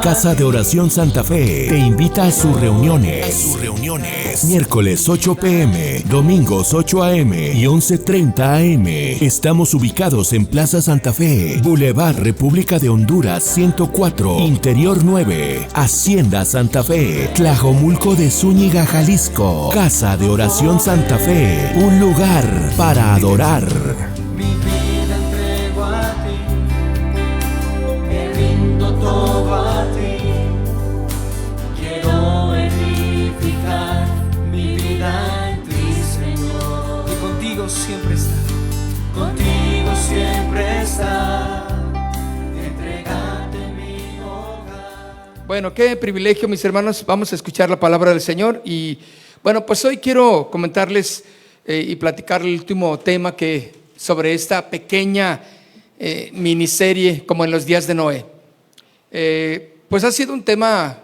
Casa de Oración Santa Fe te invita a sus reuniones. Miércoles 8 p.m., domingos 8 a.m. y 11:30 a.m. Estamos ubicados en Plaza Santa Fe, Boulevard República de Honduras 104, Interior 9, Hacienda Santa Fe, Tlajomulco de Zúñiga, Jalisco. Casa de Oración Santa Fe, un lugar para adorar. Mi vida entrego a ti, me rindo todo a ti. Quiero edificar mi vida en ti, Señor. Y contigo siempre está, contigo siempre está. Entregate mi hogar. Bueno, qué privilegio, mis hermanos. Vamos a escuchar la palabra del Señor. Y bueno, pues hoy quiero comentarles y platicar el último tema sobre esta pequeña miniserie como en los días de Noé. Pues ha sido un tema,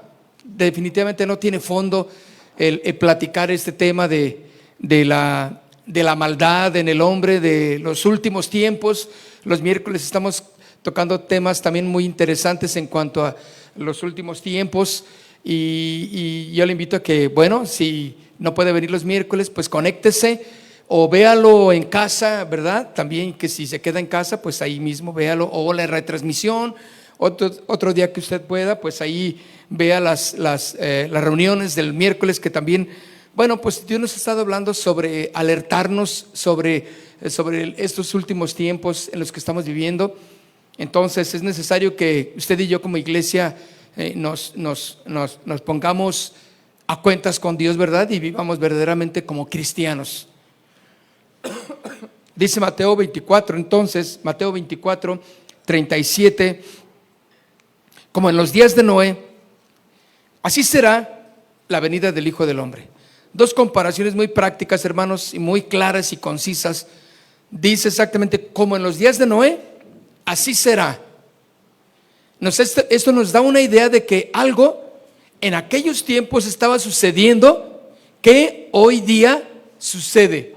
definitivamente no tiene fondo el platicar este tema de la maldad en el hombre, de los últimos tiempos. Los miércoles estamos tocando temas también muy interesantes en cuanto a los últimos tiempos, y yo le invito a que, bueno, si no puede venir los miércoles, pues conéctese o véalo en casa, ¿verdad? También que si se queda en casa, pues ahí mismo véalo, o la retransmisión, otro día que usted pueda, pues ahí vea las reuniones del miércoles, que también, bueno, pues Dios nos ha estado hablando sobre alertarnos sobre estos últimos tiempos en los que estamos viviendo. Entonces es necesario que usted y yo como iglesia nos pongamos a cuentas con Dios, ¿verdad? Y vivamos verdaderamente como cristianos. Dice Mateo 24, entonces, Mateo 24, 37, como en los días de Noé, así será la venida del Hijo del Hombre. Dos comparaciones muy prácticas, hermanos, y muy claras y concisas. Dice exactamente, como en los días de Noé, así será. Esto nos da una idea de que algo en aquellos tiempos estaba sucediendo que hoy día sucede.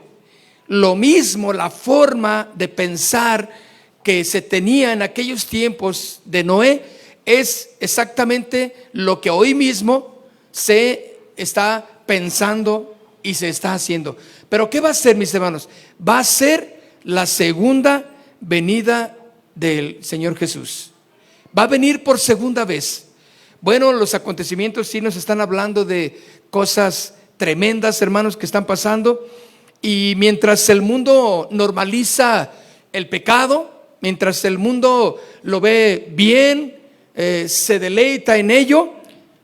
Lo mismo, la forma de pensar que se tenía en aquellos tiempos de Noé es exactamente lo que hoy mismo se está pensando y se está haciendo. Pero ¿qué va a ser, mis hermanos? Va a ser la segunda venida del Señor Jesús. Va a venir por segunda vez. Bueno, los acontecimientos sí nos están hablando de cosas tremendas, hermanos, que están pasando. Y mientras el mundo normaliza el pecado, mientras el mundo lo ve bien, se deleita en ello,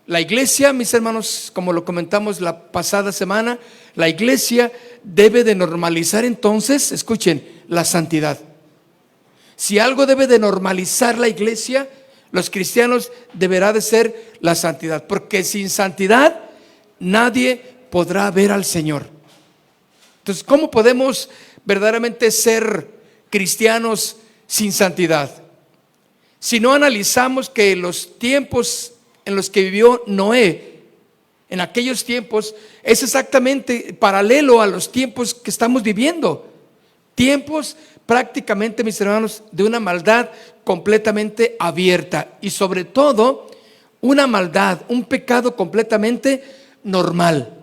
la iglesia, mis hermanos, como lo comentamos la pasada semana, la iglesia debe de normalizar entonces, escuchen, la santidad. Si algo debe de normalizar la iglesia, los cristianos, deberá de ser la santidad, porque sin santidad nadie podrá ver al Señor. Entonces, ¿cómo podemos verdaderamente ser cristianos sin santidad? Si no analizamos que los tiempos en los que vivió Noé, en aquellos tiempos, es exactamente paralelo a los tiempos que estamos viviendo. Tiempos prácticamente, mis hermanos, de una maldad completamente abierta, y sobre todo una maldad, un pecado completamente normal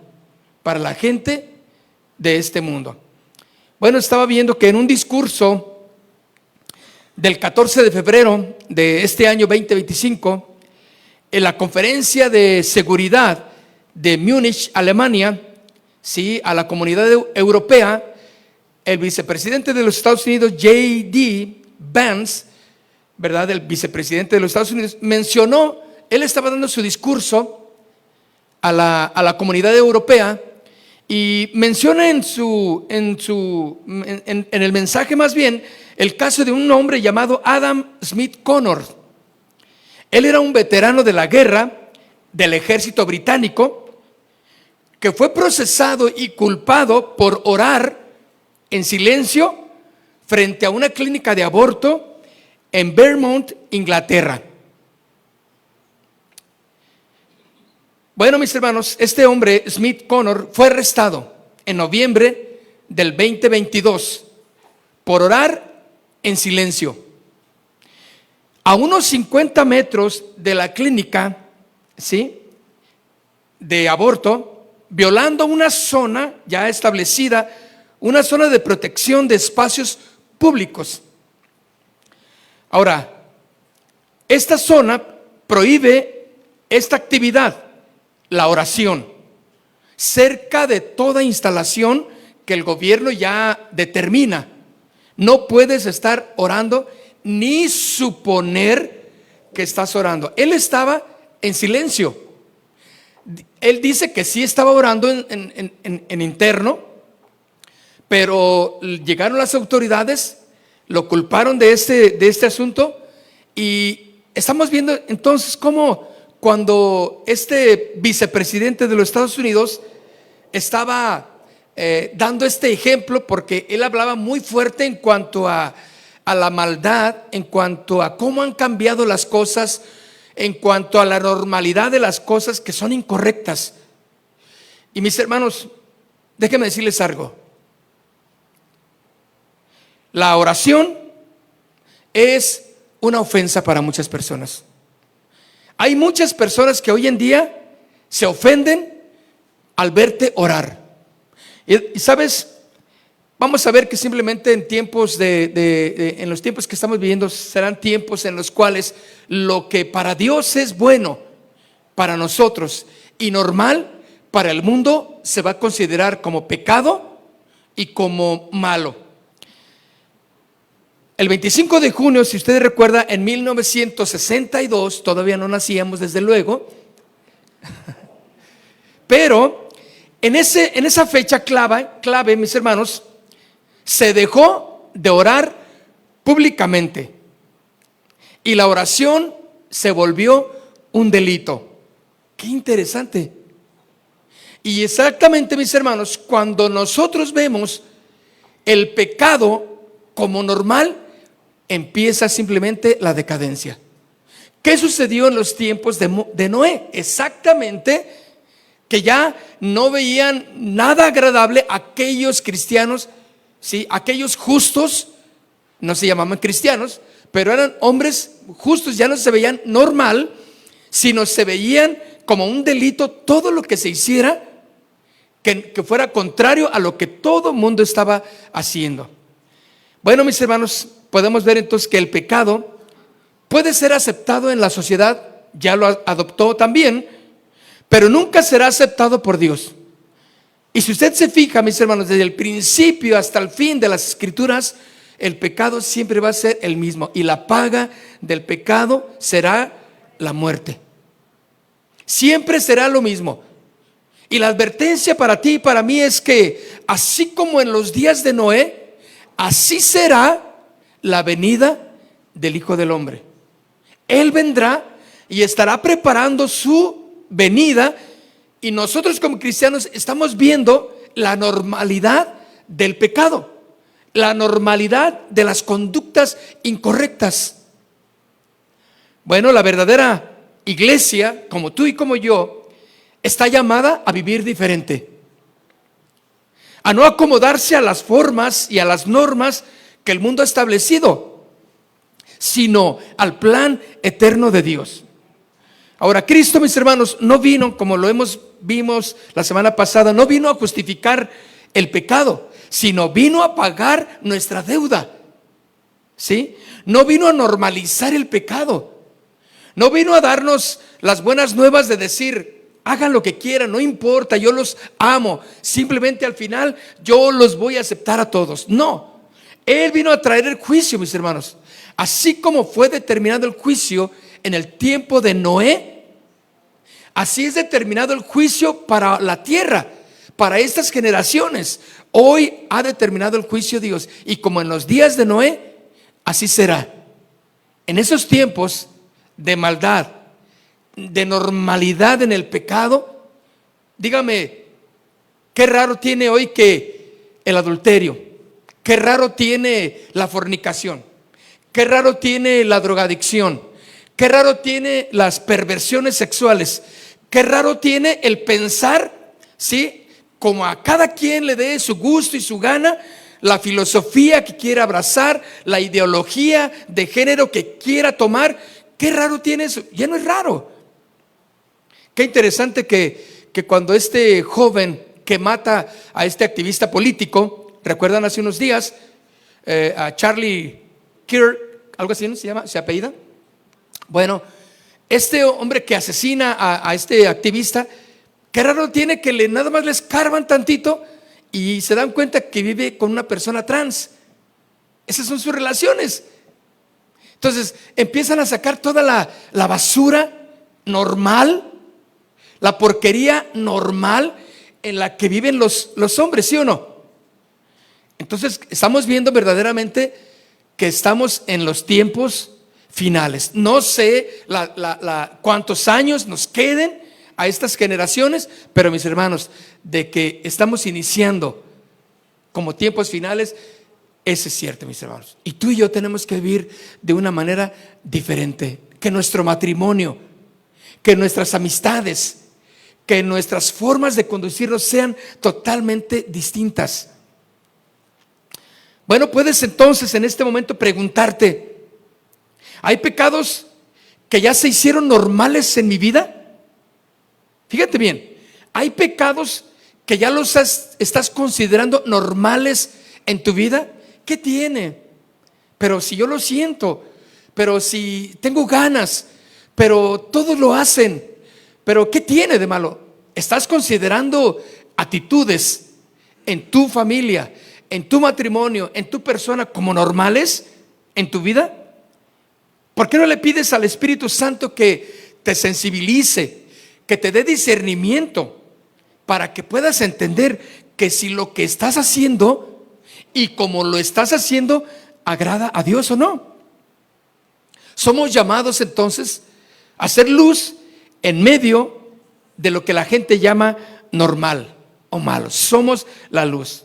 para la gente de este mundo. Bueno, estaba viendo que en un discurso del 14 de febrero de este año 2025, en la conferencia de seguridad de Múnich, Alemania, sí, a la comunidad europea, el vicepresidente de los Estados Unidos, J.D. Vance, ¿verdad? El vicepresidente de los Estados Unidos mencionó, él estaba dando su discurso a la comunidad europea, y menciona en el mensaje más bien el caso de un hombre llamado Adam Smith Connor. Él era un veterano de la guerra del ejército británico que fue procesado y culpado por orar en silencio frente a una clínica de aborto en Vermont, Inglaterra. Bueno, mis hermanos, este hombre, Smith Connor, fue arrestado en noviembre del 2022 por orar en silencio. a unos 50 metros de la clínica, ¿sí?, de aborto, violando una zona ya establecida, una zona de protección de espacios públicos. Ahora, esta zona prohíbe esta actividad, la oración, cerca de toda instalación que el gobierno ya determina. No puedes estar orando ni suponer que estás orando. Él estaba en silencio. Él dice que sí estaba orando en interno, pero llegaron las autoridades, lo culparon de este asunto, y estamos viendo entonces cómo cuando este vicepresidente de los Estados Unidos estaba dando este ejemplo, porque él hablaba muy fuerte en cuanto a la maldad, en cuanto a cómo han cambiado las cosas, en cuanto a la normalidad de las cosas que son incorrectas. Y mis hermanos, déjenme decirles algo. La oración es una ofensa para muchas personas. Hay muchas personas que hoy en día se ofenden al verte orar. Y sabes, vamos a ver que simplemente en tiempos en los tiempos que estamos viviendo serán tiempos en los cuales lo que para Dios es bueno para nosotros y normal para el mundo se va a considerar como pecado y como malo. El 25 de junio, si ustedes recuerdan, en 1962, todavía no nacíamos desde luego, pero en esa fecha clave, mis hermanos, se dejó de orar públicamente y la oración se volvió un delito. Qué interesante. Y exactamente, mis hermanos, cuando nosotros vemos el pecado como normal, empieza simplemente la decadencia. ¿Qué sucedió en los tiempos de Noé? Exactamente, que ya no veían nada agradable aquellos cristianos, ¿sí?, aquellos justos, no se llamaban cristianos, pero eran hombres justos, ya no se veían normal, sino se veían como un delito todo lo que se hiciera que fuera contrario a lo que todo el mundo estaba haciendo. Bueno, mis hermanos, podemos ver entonces que el pecado puede ser aceptado en la sociedad, ya lo adoptó también, pero nunca será aceptado por Dios. Y si usted se fija, mis hermanos, desde el principio hasta el fin de las Escrituras, el pecado siempre va a ser el mismo, y la paga del pecado será la muerte. Siempre será lo mismo. Y la advertencia para ti y para mí es que así como en los días de Noé, así será la venida del Hijo del Hombre. Él vendrá y estará preparando su venida, y nosotros como cristianos estamos viendo la normalidad del pecado, la normalidad de las conductas incorrectas. Bueno, la verdadera iglesia, como tú y como yo, está llamada a vivir diferente, a no acomodarse a las formas y a las normas que el mundo ha establecido, sino al plan eterno de Dios. Ahora, Cristo, mis hermanos, no vino, como vimos la semana pasada, no vino a justificar el pecado, sino vino a pagar nuestra deuda, ¿sí? No vino a normalizar el pecado, no vino a darnos las buenas nuevas de decir: hagan lo que quieran, no importa, yo los amo, simplemente al final yo los voy a aceptar a todos. No, Él vino a traer el juicio, mis hermanos. Así como fue determinado el juicio en el tiempo de Noé, así es determinado el juicio para la tierra, para estas generaciones. Hoy ha determinado el juicio Dios, y como en los días de Noé, así será. En esos tiempos de maldad, de normalidad en el pecado, dígame, qué raro tiene hoy que el adulterio, qué raro tiene la fornicación, qué raro tiene la drogadicción, qué raro tiene las perversiones sexuales, qué raro tiene el pensar, ¿sí?, como a cada quien le dé su gusto y su gana, la filosofía que quiera abrazar, la ideología de género que quiera tomar. Qué raro tiene eso. Ya no es raro. Qué interesante que cuando este joven que mata a este activista político, recuerdan hace unos días, a Charlie Kirk, algo así, ¿no se llama? ¿Se apellida? Bueno, este hombre que asesina a este activista, qué raro tiene que nada más le escarban tantito y se dan cuenta que vive con una persona trans. Esas son sus relaciones. Entonces empiezan a sacar toda la basura normal, la porquería normal en la que viven los hombres, ¿sí o no? Entonces estamos viendo verdaderamente que estamos en los tiempos finales. No sé cuántos años nos queden a estas generaciones, pero mis hermanos, de que estamos iniciando como tiempos finales, eso es cierto, mis hermanos. Y tú y yo tenemos que vivir de una manera diferente. Que nuestro matrimonio, que nuestras amistades, que nuestras formas de conducirnos sean totalmente distintas. Bueno, puedes entonces en este momento preguntarte, ¿hay pecados que ya se hicieron normales en mi vida? Fíjate bien, ¿hay pecados que ya los estás considerando normales en tu vida? ¿Qué tiene? Pero si yo lo siento, pero si tengo ganas, pero todos lo hacen, pero ¿qué tiene de malo? ¿Estás considerando actitudes en tu familia, en tu matrimonio, en tu persona como normales en tu vida? ¿Por qué no le pides al Espíritu Santo que te sensibilice, que te dé discernimiento para que puedas entender que si lo que estás haciendo y como lo estás haciendo agrada a Dios o no? Somos llamados entonces a hacer luz en medio de lo que la gente llama normal o malo. Somos la luz.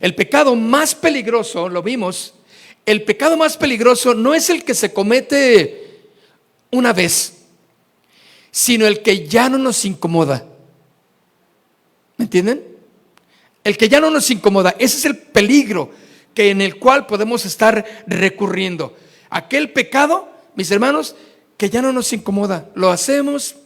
El pecado más peligroso, lo vimos, el pecado más peligroso no es el que se comete una vez, sino el que ya no nos incomoda. ¿Me entienden? El que ya no nos incomoda, ese es el peligro en el cual podemos estar recurriendo. Aquel pecado, mis hermanos, que ya no nos incomoda, lo hacemos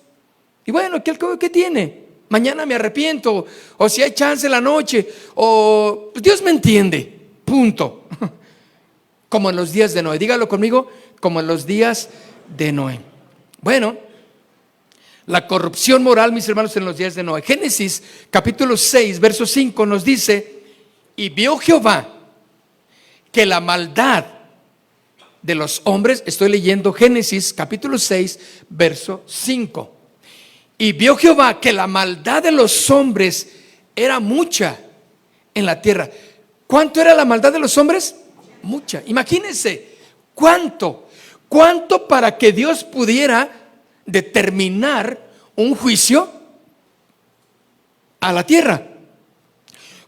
y bueno, ¿qué tiene? Mañana me arrepiento, o si hay chance en la noche, o Dios me entiende, punto. Como en los días de Noé, dígalo conmigo, como en los días de Noé. Bueno, la corrupción moral, mis hermanos, en los días de Noé. Génesis capítulo 6, verso 5 nos dice: y vio Jehová que la maldad de los hombres, estoy leyendo Génesis capítulo 6, verso 5. Y vio Jehová que la maldad de los hombres era mucha en la tierra. ¿Cuánto era la maldad de los hombres? Mucha. Imagínense, ¿cuánto para que Dios pudiera determinar un juicio a la tierra?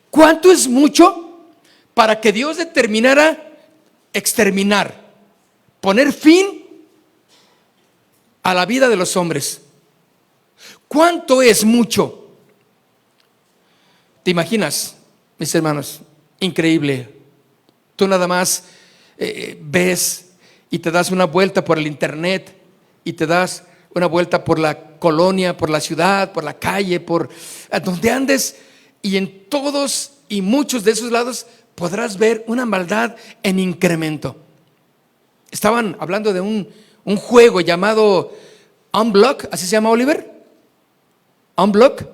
¿Cuánto es mucho para que Dios determinara exterminar, poner fin a la vida de los hombres? ¿Cuánto es mucho? ¿Te imaginas, mis hermanos? Increíble. Tú nada más ves y te das una vuelta por el internet y te das una vuelta por la colonia, por la ciudad, por la calle, por donde andes, y en todos y muchos de esos lados podrás ver una maldad en incremento. Estaban hablando de un juego llamado Unblock, ¿así se llama, Oliver? Unblock,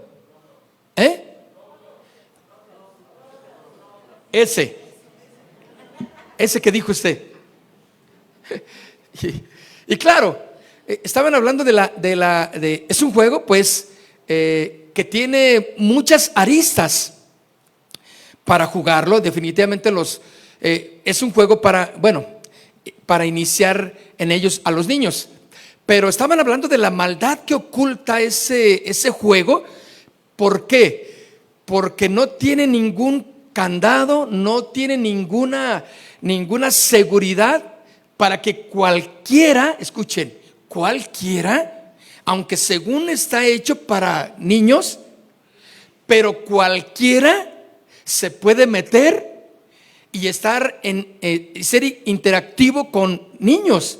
ese que dijo usted. Y claro, estaban hablando es un juego pues que tiene muchas aristas para jugarlo. Definitivamente es un juego para iniciar en ellos a los niños. Pero estaban hablando de la maldad que oculta ese juego. ¿Por qué? Porque no tiene ningún candado, no tiene ninguna seguridad para que cualquiera, escuchen, cualquiera, aunque según está hecho para niños, pero cualquiera se puede meter y estar ser interactivo con niños.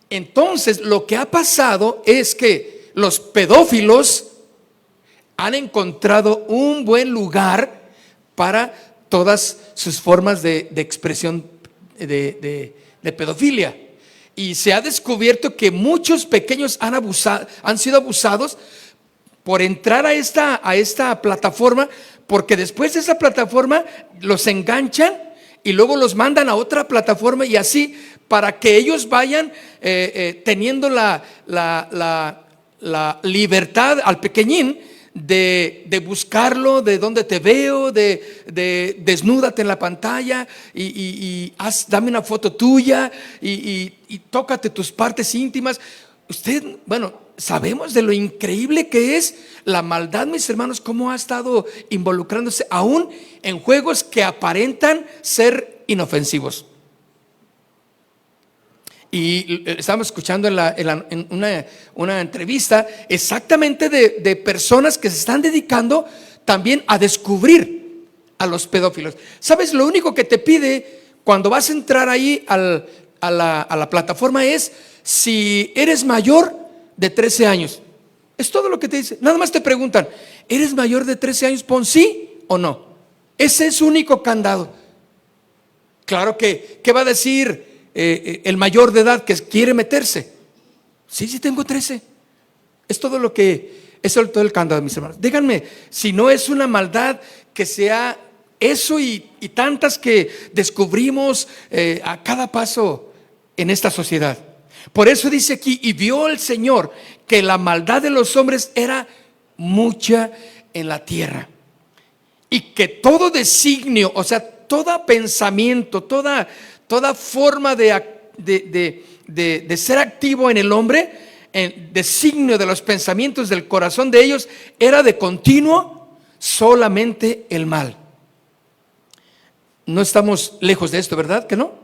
Entonces, lo que ha pasado es que los pedófilos han encontrado un buen lugar para todas sus formas de expresión de pedofilia. Y se ha descubierto que muchos pequeños han sido abusados por entrar a esta plataforma, porque después de esa plataforma los enganchan y luego los mandan a otra plataforma, y así para que ellos vayan teniendo la libertad al pequeñín de buscarlo, de dónde te veo, de desnúdate en la pantalla y dame una foto tuya y tócate tus partes íntimas. Sabemos de lo increíble que es la maldad, mis hermanos, cómo ha estado involucrándose aún en juegos que aparentan ser inofensivos. Y estábamos escuchando en una entrevista exactamente de personas que se están dedicando también a descubrir a los pedófilos. ¿Sabes? Lo único que te pide cuando vas a entrar ahí a la plataforma es si eres mayor de 13 años. Es todo lo que te dice. Nada más te preguntan, ¿eres mayor de 13 años? Pon sí o no. Ese es su único candado. Claro que, ¿qué va a decir el mayor de edad que quiere meterse? Sí, tengo 13. Es todo lo que, es todo el candado, mis hermanos. Díganme, si no es una maldad que sea eso y tantas que descubrimos a cada paso en esta sociedad. Por eso dice aquí, y vio el Señor que la maldad de los hombres era mucha en la tierra, y que todo designio, o sea, todo pensamiento, toda forma de ser activo en el hombre, designio de los pensamientos del corazón de ellos, era de continuo solamente el mal. No estamos lejos de esto, ¿verdad que no?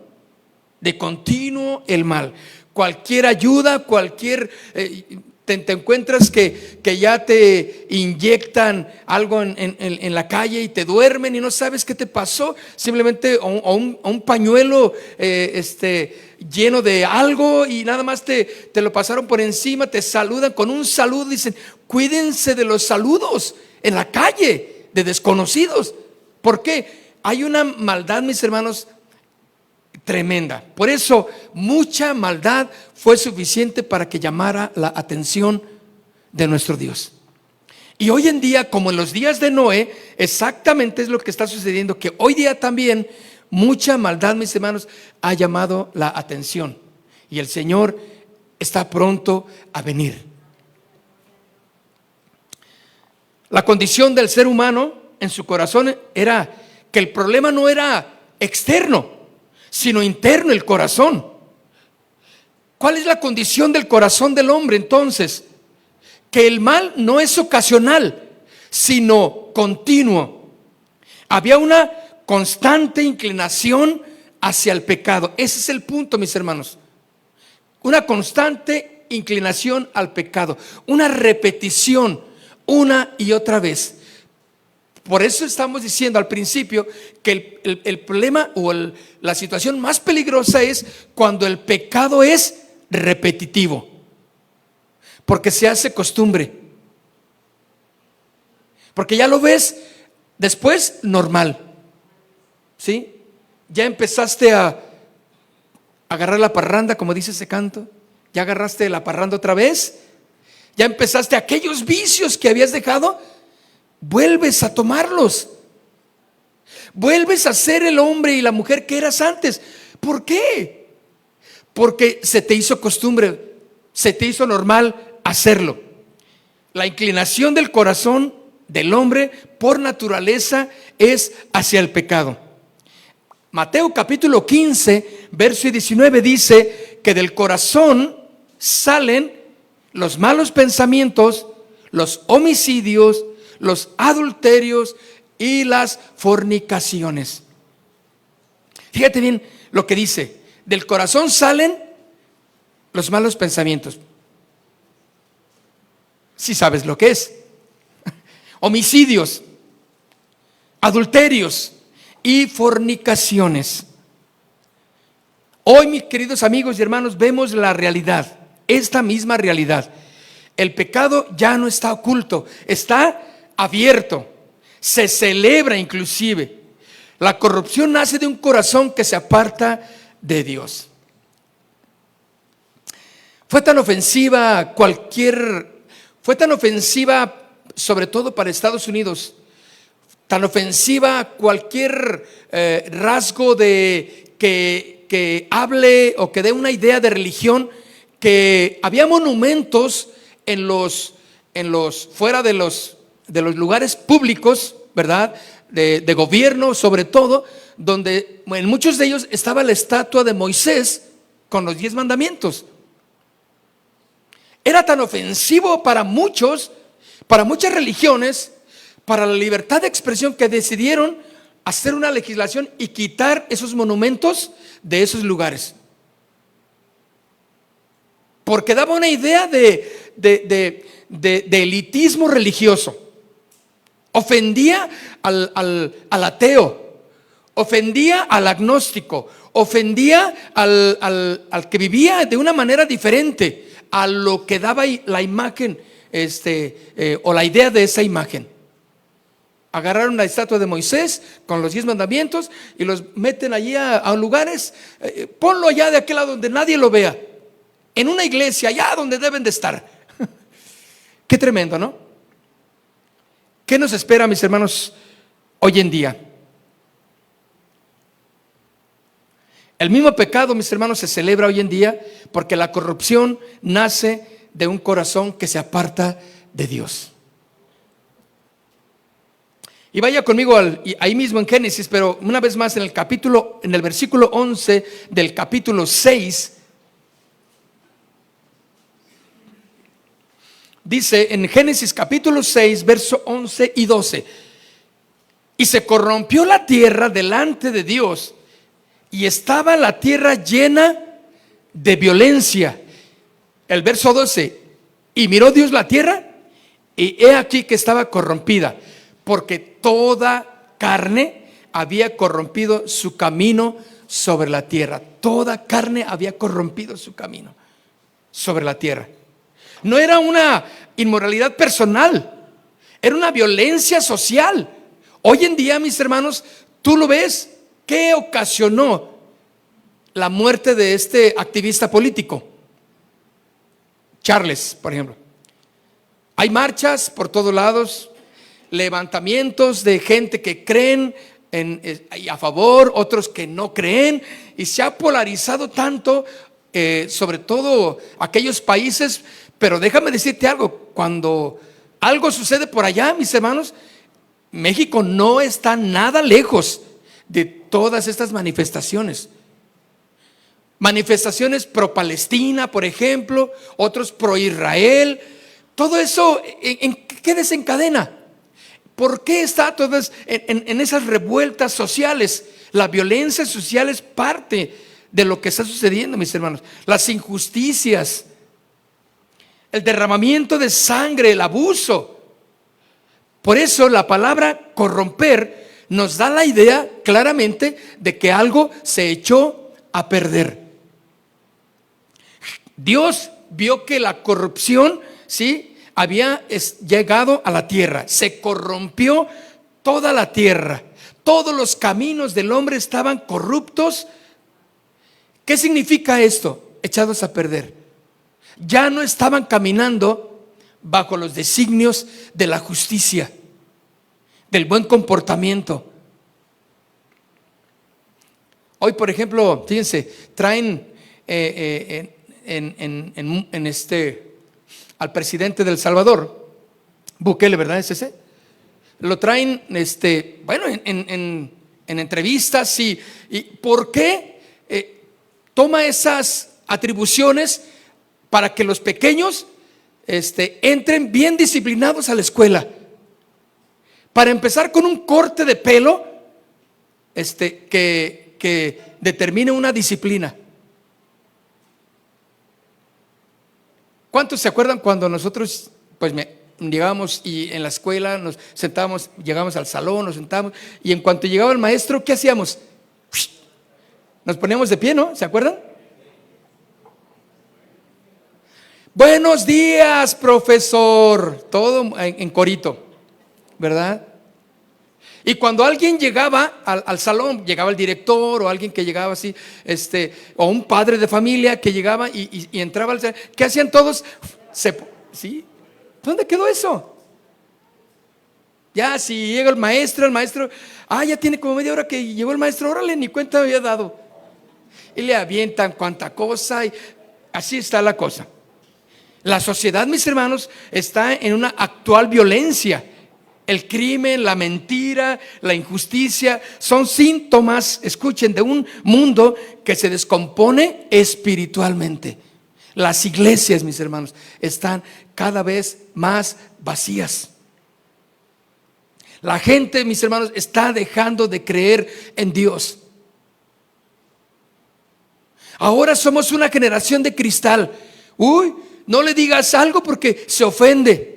De continuo el mal. Cualquier ayuda, te encuentras que ya te inyectan algo en la calle y te duermen y no sabes qué te pasó, simplemente un pañuelo lleno de algo y nada más te lo pasaron por encima, te saludan con un saludo, dicen, cuídense de los saludos en la calle de desconocidos. ¿Por qué? Hay una maldad, mis hermanos, tremenda. Por eso mucha maldad fue suficiente para que llamara la atención de nuestro Dios. Y hoy en día, como en los días de Noé, exactamente es lo que está sucediendo, que hoy día también mucha maldad, mis hermanos, ha llamado la atención, y el Señor está pronto a venir. La condición del ser humano en su corazón era que el problema no era externo, sino interno, el corazón. ¿Cuál es la condición del corazón del hombre entonces? Que el mal no es ocasional, sino continuo. Había una constante inclinación hacia el pecado. Ese es el punto, mis hermanos. Una constante inclinación al pecado, una repetición una y otra vez. Por eso estamos diciendo al principio que el problema o la situación más peligrosa es cuando el pecado es repetitivo, porque se hace costumbre, porque ya lo ves después normal, ¿sí? Ya empezaste a agarrar la parranda, como dice ese canto, ya agarraste la parranda otra vez, ya empezaste aquellos vicios que habías dejado, vuelves a tomarlos, vuelves a ser el hombre y la mujer que eras antes. ¿Por qué? Porque se te hizo costumbre, se te hizo normal hacerlo. La inclinación del corazón del hombre por naturaleza es hacia el pecado. Mateo capítulo 15, verso 19 dice que del corazón salen los malos pensamientos, los homicidios, los adulterios y las fornicaciones. Fíjate bien lo que dice: del corazón salen los malos pensamientos. Si sabes lo que es. Homicidios, adulterios y fornicaciones. Hoy, mis queridos amigos y hermanos, vemos la realidad, esta misma realidad. El pecado ya no está oculto, está abierto, se celebra inclusive. La corrupción nace de un corazón que se aparta de Dios. Fue tan ofensiva sobre todo para Estados Unidos, tan ofensiva cualquier rasgo de que hable o que dé una idea de religión, que había monumentos fuera de los lugares públicos, ¿verdad? De gobierno sobre todo, donde en muchos de ellos estaba la estatua de Moisés con los 10 mandamientos. Era tan ofensivo para muchas religiones, para la libertad de expresión, que decidieron hacer una legislación y quitar esos monumentos de esos lugares. Porque daba una idea de elitismo religioso. Ofendía al ateo, ofendía al agnóstico, ofendía al que vivía de una manera diferente a lo que daba la imagen o la idea de esa imagen. Agarraron la estatua de Moisés con los 10 mandamientos y los meten allí a lugares. Ponlo allá de aquel lado donde nadie lo vea, en una iglesia, allá donde deben de estar. Qué tremendo, ¿no? ¿Qué nos espera, mis hermanos, hoy en día? El mismo pecado, mis hermanos, se celebra hoy en día porque la corrupción nace de un corazón que se aparta de Dios. Y vaya conmigo ahí mismo en Génesis, pero una vez más en el versículo 11 del capítulo 6. Dice en Génesis capítulo 6, verso 11 y 12: y se corrompió la tierra delante de Dios, y estaba la tierra llena de violencia. El verso 12: y miró Dios la tierra, y he aquí que estaba corrompida, porque toda carne había corrompido su camino sobre la tierra. Toda carne había corrompido su camino sobre la tierra. No era una inmoralidad personal, era una violencia social. Hoy en día, mis hermanos, tú lo ves. ¿Qué ocasionó la muerte de este activista político? Charles, por ejemplo. Hay marchas por todos lados, levantamientos de gente que creen a favor, otros que no creen, y se ha polarizado tanto, sobre todo aquellos países. Pero déjame decirte algo: cuando algo sucede por allá, mis hermanos, México no está nada lejos de todas estas manifestaciones. Manifestaciones pro Palestina, por ejemplo, otros pro Israel. Todo eso, ¿en qué desencadena? ¿Por qué está todas en esas revueltas sociales? La violencia social es parte de lo que está sucediendo, mis hermanos. Las injusticias, el derramamiento de sangre, el abuso. Por eso la palabra corromper nos da la idea claramente de que algo se echó a perder. Dios vio que la corrupción, ¿sí?, había llegado a la tierra. Se corrompió toda la tierra. Todos los caminos del hombre estaban corruptos. ¿Qué significa esto? Echados a perder. Ya no estaban caminando bajo los designios de la justicia, del buen comportamiento. Hoy, por ejemplo, fíjense, traen al presidente de El Salvador, Bukele, ¿verdad? ¿Es ese? Lo traen, en entrevistas y ¿por qué toma esas atribuciones para que los pequeños entren bien disciplinados a la escuela? Para empezar, con un corte de pelo que determine una disciplina. ¿Cuántos se acuerdan cuando nosotros, llegábamos y en la escuela nos sentábamos, llegábamos al salón, nos sentábamos y en cuanto llegaba el maestro, ¿qué hacíamos? Nos poníamos de pie, ¿no? ¿Se acuerdan? Buenos días, profesor. Todo en corito, ¿verdad? Y cuando alguien llegaba al salón, llegaba el director o alguien que llegaba así, o un padre de familia que llegaba y entraba al salón, ¿qué hacían todos? ¿Sí? ¿Dónde quedó eso? Ya, si llega el maestro, ya tiene como media hora que llegó el maestro, órale, ni cuenta me había dado. Y le avientan cuanta cosa y así está la cosa. La sociedad, mis hermanos, está en una actual violencia. El crimen, la mentira, la injusticia son síntomas, escuchen, de un mundo que se descompone espiritualmente. Las iglesias, mis hermanos, están cada vez más vacías. La gente, mis hermanos, está dejando de creer en Dios. Ahora somos una generación de cristal. No le digas algo porque se ofende.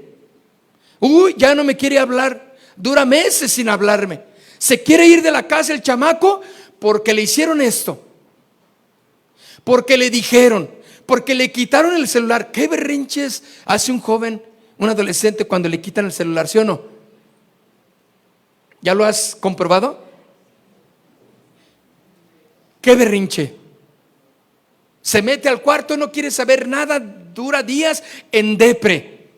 Ya no me quiere hablar. Dura meses sin hablarme. Se quiere ir de la casa el chamaco porque le hicieron esto, porque le dijeron, porque le quitaron el celular. ¿Qué berrinches hace un joven, un adolescente cuando le quitan el celular? ¿Sí o no? ¿Ya lo has comprobado? ¿Qué berrinche? Se mete al cuarto, no quiere saber nada, dura días en depre.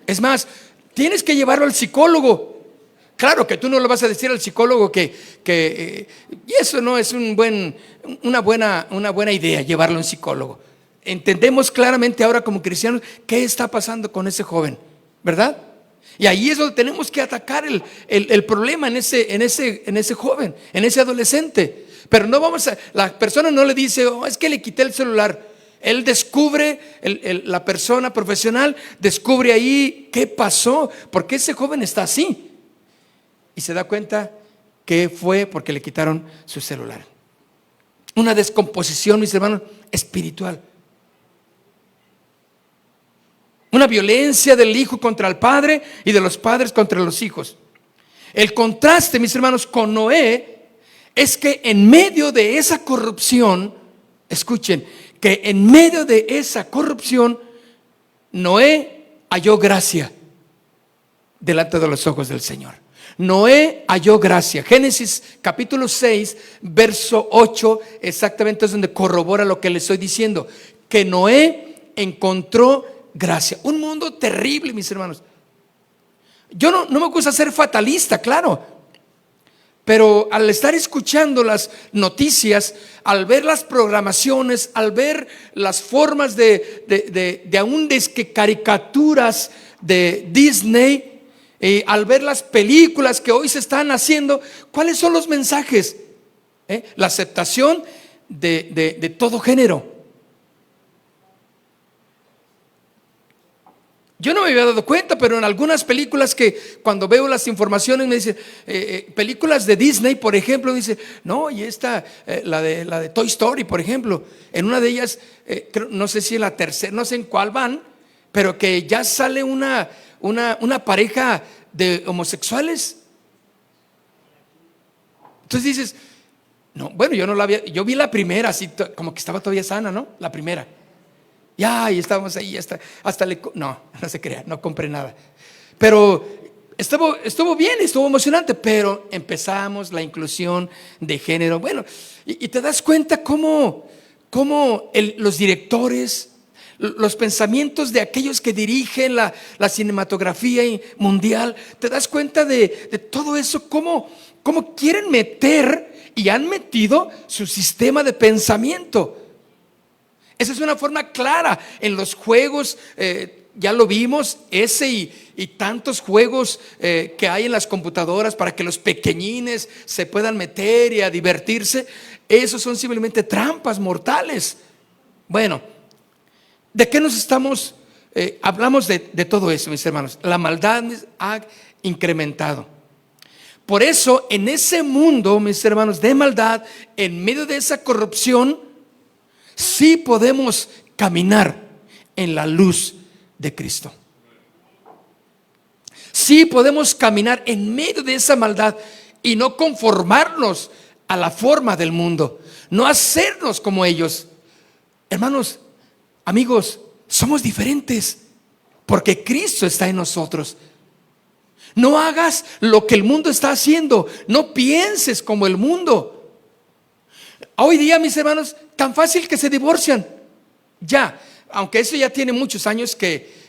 Es más, tienes que llevarlo al psicólogo. Claro que tú no le vas a decir al psicólogo y eso no es una buena idea, llevarlo a un psicólogo. Entendemos claramente ahora como cristianos qué está pasando con ese joven, ¿verdad? Y ahí es donde tenemos que atacar el problema en ese joven, en ese adolescente. Pero no la persona no le dice, es que le quité el celular. Él descubre, la persona profesional descubre ahí qué pasó, por qué ese joven está así. Y se da cuenta que fue porque le quitaron su celular. Una descomposición, mis hermanos, espiritual. Una violencia del hijo contra el padre y de los padres contra los hijos. El contraste, mis hermanos, con Noé es que en medio de esa corrupción, escuchen, que en medio de esa corrupción, Noé halló gracia delante de los ojos del Señor. Noé halló gracia. Génesis capítulo 6, verso 8, exactamente es donde corrobora lo que le estoy diciendo, que Noé encontró gracia. Un mundo terrible, mis hermanos. Yo no me gusta ser fatalista, claro. Pero al estar escuchando las noticias, al ver las programaciones, al ver las formas de aún caricaturas de Disney, al ver las películas que hoy se están haciendo, ¿cuáles son los mensajes? La aceptación de todo género. Yo no me había dado cuenta, pero en algunas películas que cuando veo las informaciones me dicen, películas de Disney, por ejemplo, dice, no, y esta, la de Toy Story, por ejemplo, en una de ellas, no sé si en la tercera, no sé en cuál van, pero que ya sale una pareja de homosexuales. Entonces dices, no, bueno, yo no la vi, yo vi la primera, así como que estaba todavía sana, ¿no? La primera. Y estábamos ahí, hasta no se crea, no compré nada. Pero estuvo bien, estuvo emocionante, pero empezamos la inclusión de género. Bueno, y te das cuenta cómo los directores, los pensamientos de aquellos que dirigen la cinematografía mundial, te das cuenta de todo eso, cómo quieren meter y han metido su sistema de pensamiento. Esa es una forma clara en los juegos, ya lo vimos, y tantos juegos que hay en las computadoras para que los pequeñines se puedan meter y a divertirse. Esos son simplemente trampas mortales. Bueno, ¿de qué nos estamos? Hablamos de todo eso, mis hermanos. La maldad ha incrementado. Por eso, en ese mundo, mis hermanos, de maldad, en medio de esa corrupción, sí podemos caminar en la luz de Cristo. sí podemos caminar en medio de esa maldad y no conformarnos a la forma del mundo, no hacernos como ellos. Hermanos, amigos, somos diferentes porque Cristo está en nosotros. No hagas lo que el mundo está haciendo, no pienses como el mundo. Hoy día, mis hermanos, tan fácil que se divorcian. Ya, aunque eso ya tiene muchos años que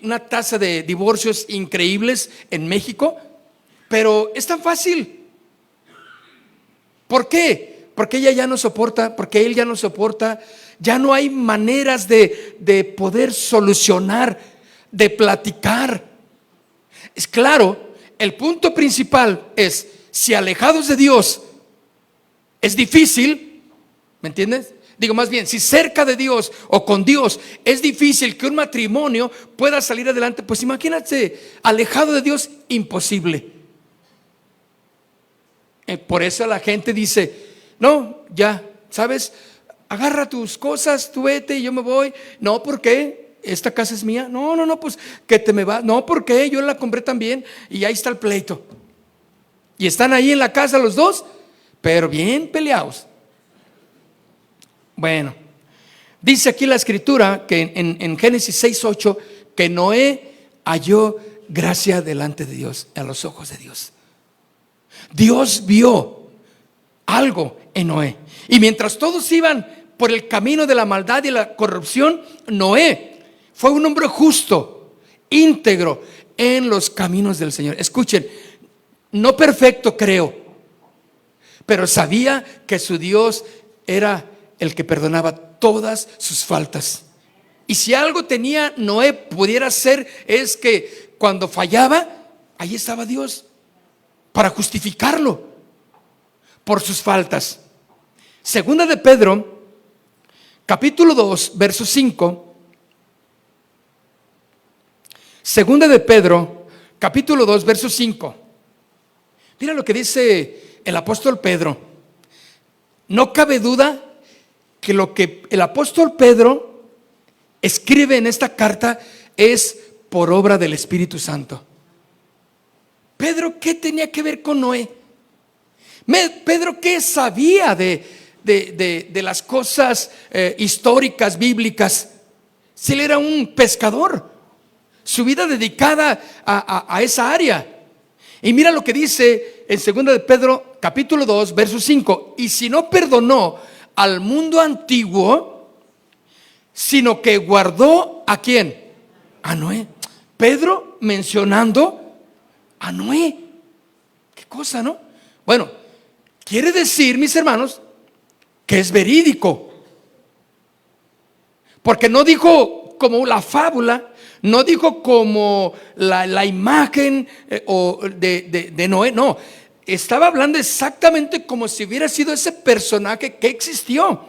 una tasa de divorcios increíbles en México, pero es tan fácil. ¿Por qué? Porque ella ya no soporta, porque él ya no soporta. Ya no hay maneras de poder solucionar, de platicar. Es claro, el punto principal es, si alejados de Dios es difícil, ¿me entiendes? Digo, más bien, si cerca de Dios o con Dios es difícil que un matrimonio pueda salir adelante, pues imagínate, alejado de Dios, imposible. Por eso la gente dice, no, ya, ¿sabes? Agarra tus cosas, tú vete y yo me voy. No, ¿por qué? Esta casa es mía. No, pues que te me va. No, ¿por qué? Yo la compré también. Y ahí está el pleito. Y están ahí en la casa los dos, pero bien peleados. Bueno, dice aquí la escritura que en Génesis 6:8 que Noé halló gracia delante de Dios, a los ojos de Dios. Dios vio algo en Noé. Y mientras todos iban por el camino de la maldad y la corrupción, Noé fue un hombre justo, íntegro en los caminos del Señor. Escuchen, no perfecto, creo, pero sabía que su Dios era el que perdonaba todas sus faltas. Y si algo tenía Noé pudiera ser, es que cuando fallaba, ahí estaba Dios para justificarlo por sus faltas. Segunda de Pedro, capítulo 2, verso 5. Segunda de Pedro, capítulo 2, verso 5. Mira lo que dice el apóstol Pedro. No cabe duda que lo que el apóstol Pedro escribe en esta carta es por obra del Espíritu Santo. Pedro, ¿qué tenía que ver con Noé? Pedro, ¿qué sabía de las cosas históricas, bíblicas? Si él era un pescador, su vida dedicada a esa área. Y mira lo que dice en 2 de Pedro capítulo 2 verso 5. Y si no perdonó al mundo antiguo, sino que guardó ¿a quién? A Noé. Pedro mencionando a Noé. Qué cosa, ¿no? Bueno, quiere decir, mis hermanos, que es verídico. Porque no dijo como la fábula, no dijo como la imagen de Noé, no. Estaba hablando exactamente como si hubiera sido ese personaje que existió.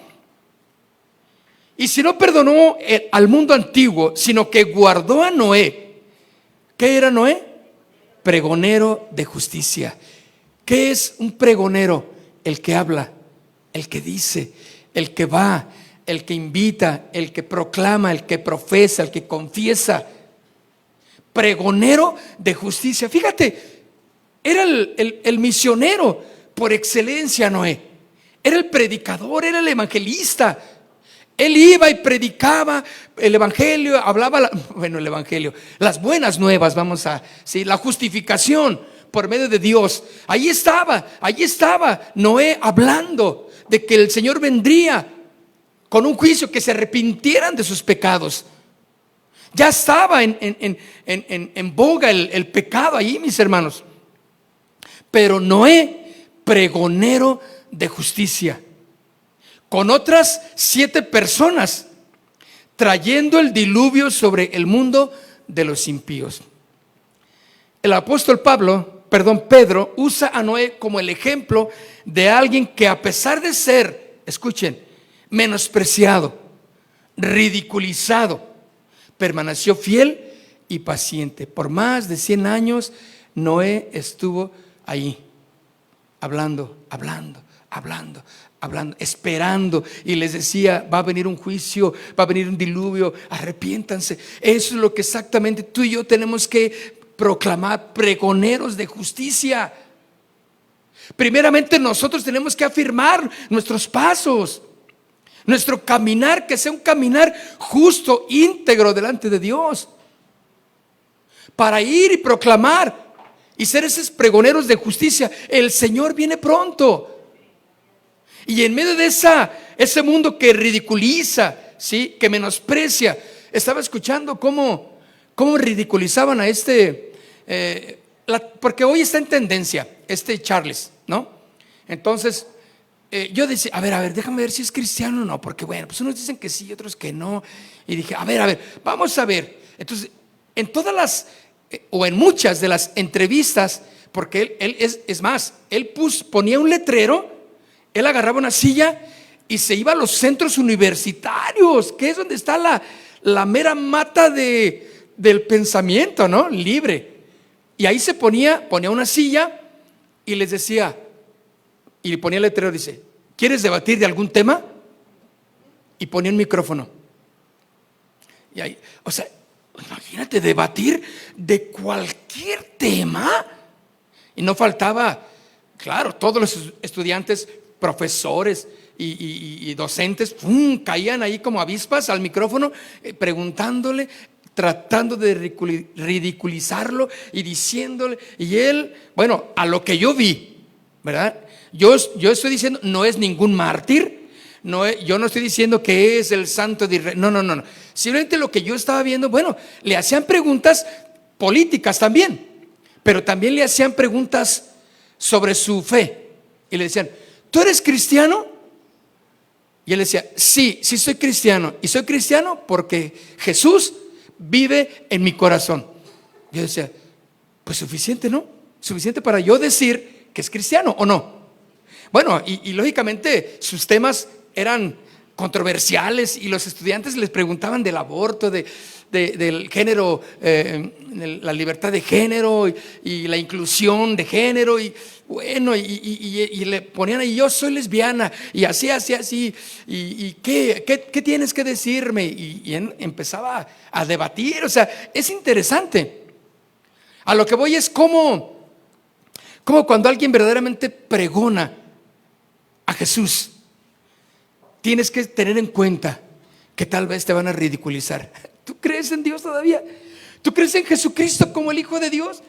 Y si no perdonó al mundo antiguo, sino que guardó a Noé. ¿Qué era Noé? Pregonero de justicia. ¿Qué es un pregonero? El que habla, el que dice, el que va, el que invita, el que proclama, el que profesa, el que confiesa. Pregonero de justicia. Fíjate, era el misionero por excelencia Noé. Era el predicador, era el evangelista. Él iba y predicaba el evangelio, hablaba, el evangelio, las buenas nuevas, la justificación por medio de Dios. Allí estaba Noé hablando de que el Señor vendría con un juicio, que se arrepintieran de sus pecados. Ya estaba en boga el pecado allí, mis hermanos. Pero Noé, pregonero de justicia, con otras 7 personas, trayendo el diluvio sobre el mundo de los impíos. El apóstol Pedro usa a Noé como el ejemplo de alguien que, a pesar de ser, escuchen, menospreciado, ridiculizado, permaneció fiel y paciente. Por más de 100 años Noé estuvo ahí, hablando, esperando, y les decía, va a venir un juicio, va a venir un diluvio, arrepiéntanse. Eso es lo que exactamente tú y yo tenemos que proclamar, pregoneros de justicia. Primeramente nosotros tenemos que afirmar nuestros pasos, nuestro caminar, que sea un caminar justo, íntegro delante de Dios, para ir y proclamar y ser esos pregoneros de justicia. El Señor viene pronto. Y en medio de ese mundo que ridiculiza, ¿sí?, que menosprecia, estaba escuchando cómo ridiculizaban a porque hoy está en tendencia Charles, ¿no? Entonces yo decía, a ver, déjame ver si es cristiano o no, porque bueno, pues unos dicen que sí y otros que no. Y dije, a ver, vamos a ver. Entonces, en todas o en muchas de las entrevistas, porque él es más, él ponía un letrero, él agarraba una silla y se iba a los centros universitarios, que es donde está la mera mata del pensamiento, ¿no?, libre. Y ahí se ponía una silla y les decía, y ponía el letrero, dice, ¿quieres debatir de algún tema? Y ponía un micrófono. Y ahí, o sea, imagínate debatir de cualquier tema. Y no faltaba, claro, todos los estudiantes, profesores y docentes, caían ahí como avispas al micrófono, preguntándole, tratando de ridiculizarlo y diciéndole. Y él, bueno, a lo que yo vi, ¿verdad? Yo estoy diciendo, no es ningún mártir, yo no estoy diciendo que es el santo de Israel, no. Simplemente lo que yo estaba viendo, bueno, le hacían preguntas políticas también, pero también le hacían preguntas sobre su fe. Y le decían, ¿tú eres cristiano? Y él decía, sí soy cristiano. Y soy cristiano porque Jesús vive en mi corazón. Yo decía, pues suficiente, ¿no? Suficiente para yo decir que es cristiano, ¿o no? Bueno, y lógicamente sus temas eran controversiales y los estudiantes les preguntaban del aborto, del género, la libertad de género y la inclusión de género, y bueno, y le ponían ahí, yo soy lesbiana, y así, y ¿qué tienes que decirme? Y empezaba a debatir. O sea, es interesante. A lo que voy es como cuando alguien verdaderamente pregona a Jesús, tienes que tener en cuenta que tal vez te van a ridiculizar. ¿Tú crees en Dios todavía? ¿Tú crees en Jesucristo como el Hijo de Dios?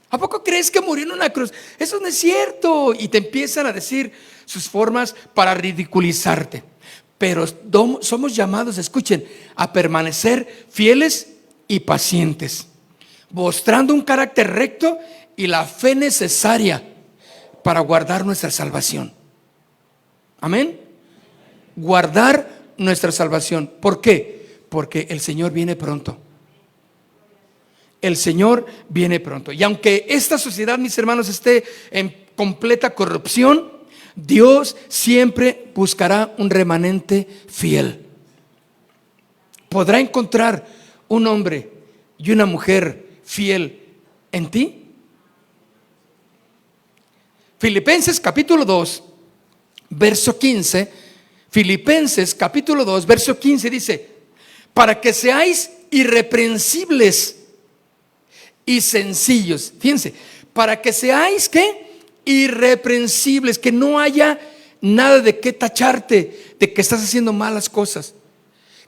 ¿A poco crees que murió en una cruz? Eso no es cierto. Y te empiezan a decir sus formas para ridiculizarte. Pero somos llamados, escuchen, a permanecer fieles y pacientes, mostrando un carácter recto y la fe necesaria para guardar nuestra salvación. Amén. Guardar nuestra salvación. ¿Por qué? Porque el Señor viene pronto. El Señor viene pronto. Y aunque esta sociedad, mis hermanos, esté en completa corrupción, Dios siempre buscará un remanente fiel. ¿Podrá encontrar un hombre y una mujer fiel en ti? Filipenses capítulo 2, verso 15. Filipenses capítulo 2, verso 15 dice, para que seáis irreprensibles y sencillos. Fíjense, para que seáis, ¿qué? Irreprensibles, que no haya nada de qué tacharte, de que estás haciendo malas cosas.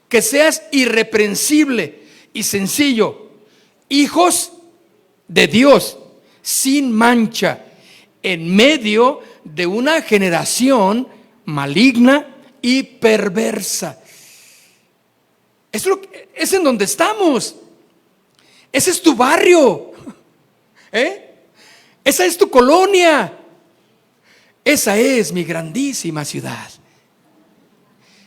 Que seas irreprensible y sencillo, hijos de Dios, sin mancha, en medio de una generación maligna y perversa. Es en donde estamos. Ese es tu barrio, esa es tu colonia, esa es mi grandísima ciudad,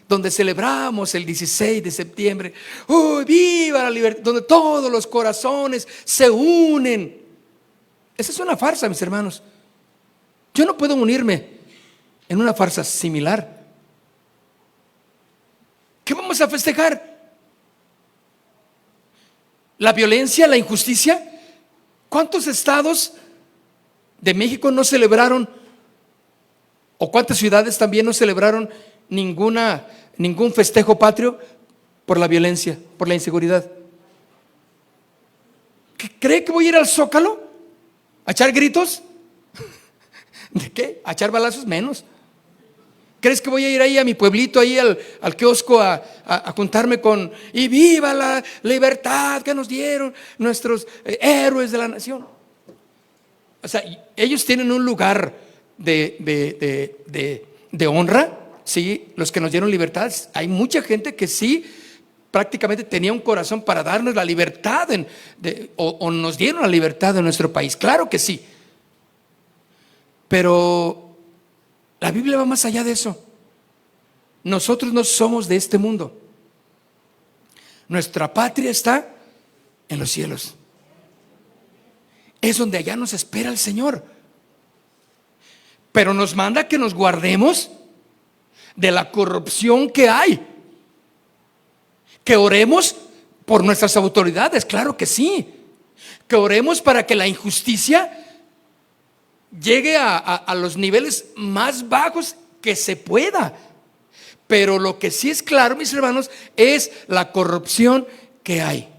donde celebramos el 16 de septiembre. ¡Oh, viva la libertad! Donde todos los corazones se unen. Esa es una farsa, mis hermanos. Yo no puedo unirme en una farsa similar. ¿Qué vamos a festejar? ¿La violencia, la injusticia? ¿Cuántos estados de México no celebraron, o cuántas ciudades también no celebraron ningún festejo patrio por la violencia, por la inseguridad? ¿Cree que voy a ir al Zócalo? ¿A echar gritos? ¿De qué? ¿A echar balazos? Menos. ¿Crees que voy a ir ahí a mi pueblito, ahí al kiosco a juntarme con y viva la libertad que nos dieron nuestros héroes de la nación? O sea, ellos tienen un lugar de honra, sí, los que nos dieron libertad. Hay mucha gente que sí, prácticamente tenía un corazón para darnos la libertad o nos dieron la libertad de nuestro país. Claro que sí. Pero la Biblia va más allá de eso. Nosotros no somos de este mundo. Nuestra patria está en los cielos. Es donde allá nos espera el Señor. Pero nos manda que nos guardemos de la corrupción que hay. Que oremos por nuestras autoridades, claro que sí. Que oremos para que la injusticia llegue a los niveles más bajos que se pueda. Pero lo que sí es claro, mis hermanos, es la corrupción que hay.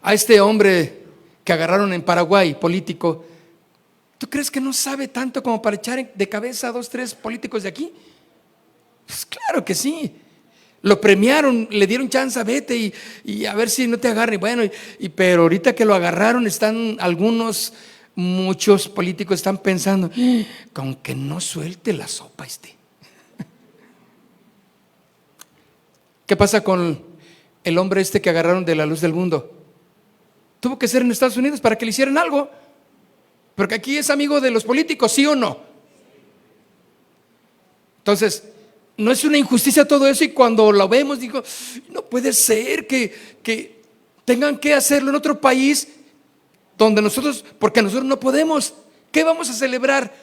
A este hombre que agarraron en Paraguay, político, ¿tú crees que no sabe tanto como para echar de cabeza a 2, 3 políticos de aquí? Pues claro que sí. Lo premiaron, le dieron chance, vete y a ver si no te agarran. Bueno, pero ahorita que lo agarraron, muchos políticos están pensando, con que no suelte la sopa este. ¿Qué pasa con el hombre este que agarraron de la luz del mundo? Tuvo que ser en Estados Unidos para que le hicieran algo, porque aquí es amigo de los políticos, ¿sí o no? Entonces, no es una injusticia todo eso, y cuando lo vemos digo, no puede ser que tengan que hacerlo en otro país donde porque nosotros no podemos. ¿Qué vamos a celebrar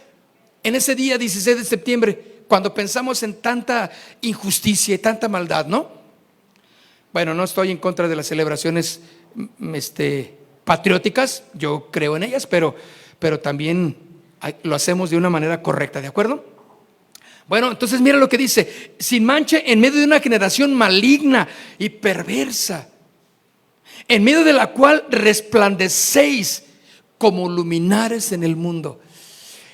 en ese día 16 de septiembre cuando pensamos en tanta injusticia y tanta maldad, no? Bueno, no estoy en contra de las celebraciones patrióticas, yo creo en ellas, pero también lo hacemos de una manera correcta, ¿de acuerdo? Bueno, entonces mira lo que dice: sin mancha en medio de una generación maligna y perversa, en medio de la cual resplandecéis como luminares en el mundo.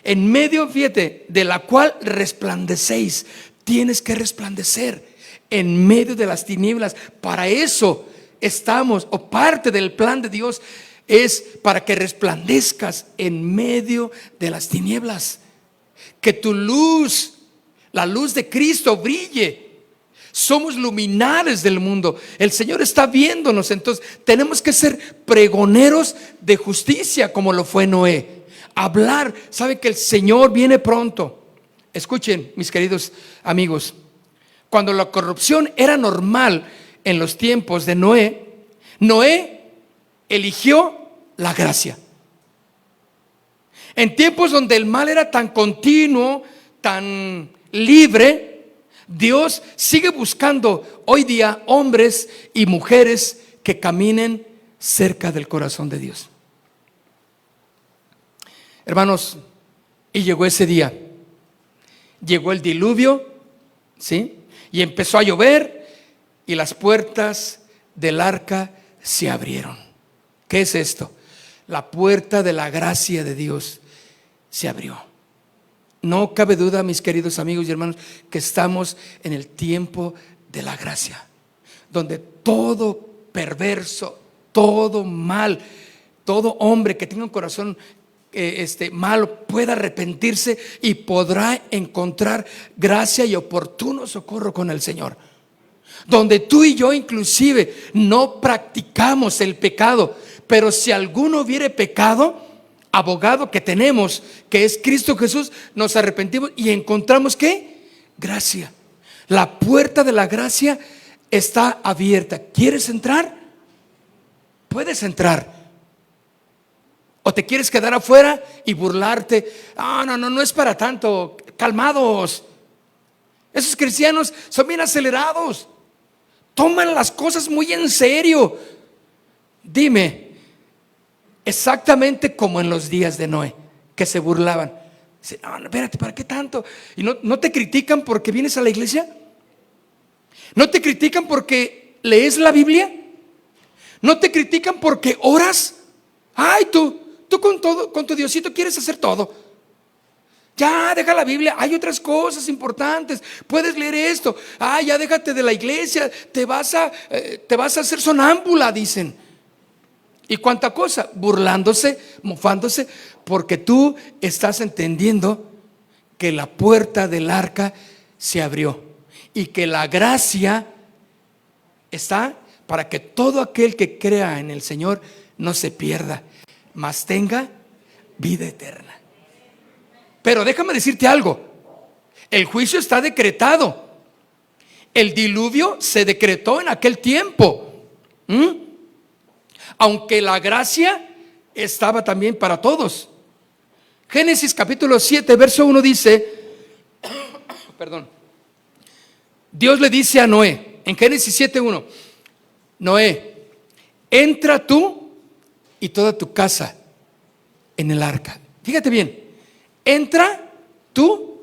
En medio, fíjate, de la cual resplandecéis. Tienes que resplandecer en medio de las tinieblas. Para eso estamos, o parte del plan de Dios es para que resplandezcas en medio de las tinieblas. Que tu luz, la luz de Cristo, brille. Somos luminares del mundo. El Señor está viéndonos, entonces tenemos que ser pregoneros de justicia como lo fue Noé. Hablar, sabe que el Señor viene pronto. Escuchen, mis queridos amigos, cuando la corrupción era normal en los tiempos de Noé, Noé eligió la gracia. En tiempos donde el mal era tan continuo, tan libre, Dios sigue buscando hoy día hombres y mujeres que caminen cerca del corazón de Dios. Hermanos, y llegó ese día, llegó el diluvio, ¿sí? Y empezó a llover y las puertas del arca se abrieron. ¿Qué es esto? La puerta de la gracia de Dios se abrió. No cabe duda, mis queridos amigos y hermanos, que estamos en el tiempo de la gracia, donde todo perverso, todo mal, todo hombre que tenga un corazón malo pueda arrepentirse y podrá encontrar gracia y oportuno socorro con el Señor. Donde tú y yo inclusive no practicamos el pecado, pero si alguno hubiere pecado, abogado que tenemos, que es Cristo Jesús, nos arrepentimos y encontramos ¿qué? Gracia. La puerta de la gracia está abierta. ¿Quieres entrar? Puedes entrar. ¿O te quieres quedar afuera y burlarte? No es para tanto. Calmados. Esos cristianos son bien acelerados. Toman las cosas muy en serio. Dime, exactamente como en los días de Noé, que se burlaban. Dicen, no, espérate, ¿para qué tanto? ¿Y no te critican porque vienes a la iglesia? ¿No te critican porque lees la Biblia? No te critican porque oras. Ay, tú con tu Diosito quieres hacer todo. Ya, deja la Biblia, hay otras cosas importantes. Puedes leer esto. Ay, ya déjate de la iglesia, te vas a hacer sonámbula, dicen. Y cuánta cosa, burlándose, mofándose, porque tú estás entendiendo que la puerta del arca se abrió y que la gracia está para que todo aquel que crea en el Señor no se pierda, mas tenga vida eterna. Pero déjame decirte algo, el juicio está decretado. El diluvio se decretó en aquel tiempo. Aunque la gracia estaba también para todos. Génesis capítulo 7, verso 1 dice, perdón, Dios le dice a Noé, en Génesis 7:1, Noé, entra tú y toda tu casa en el arca. Fíjate bien, entra tú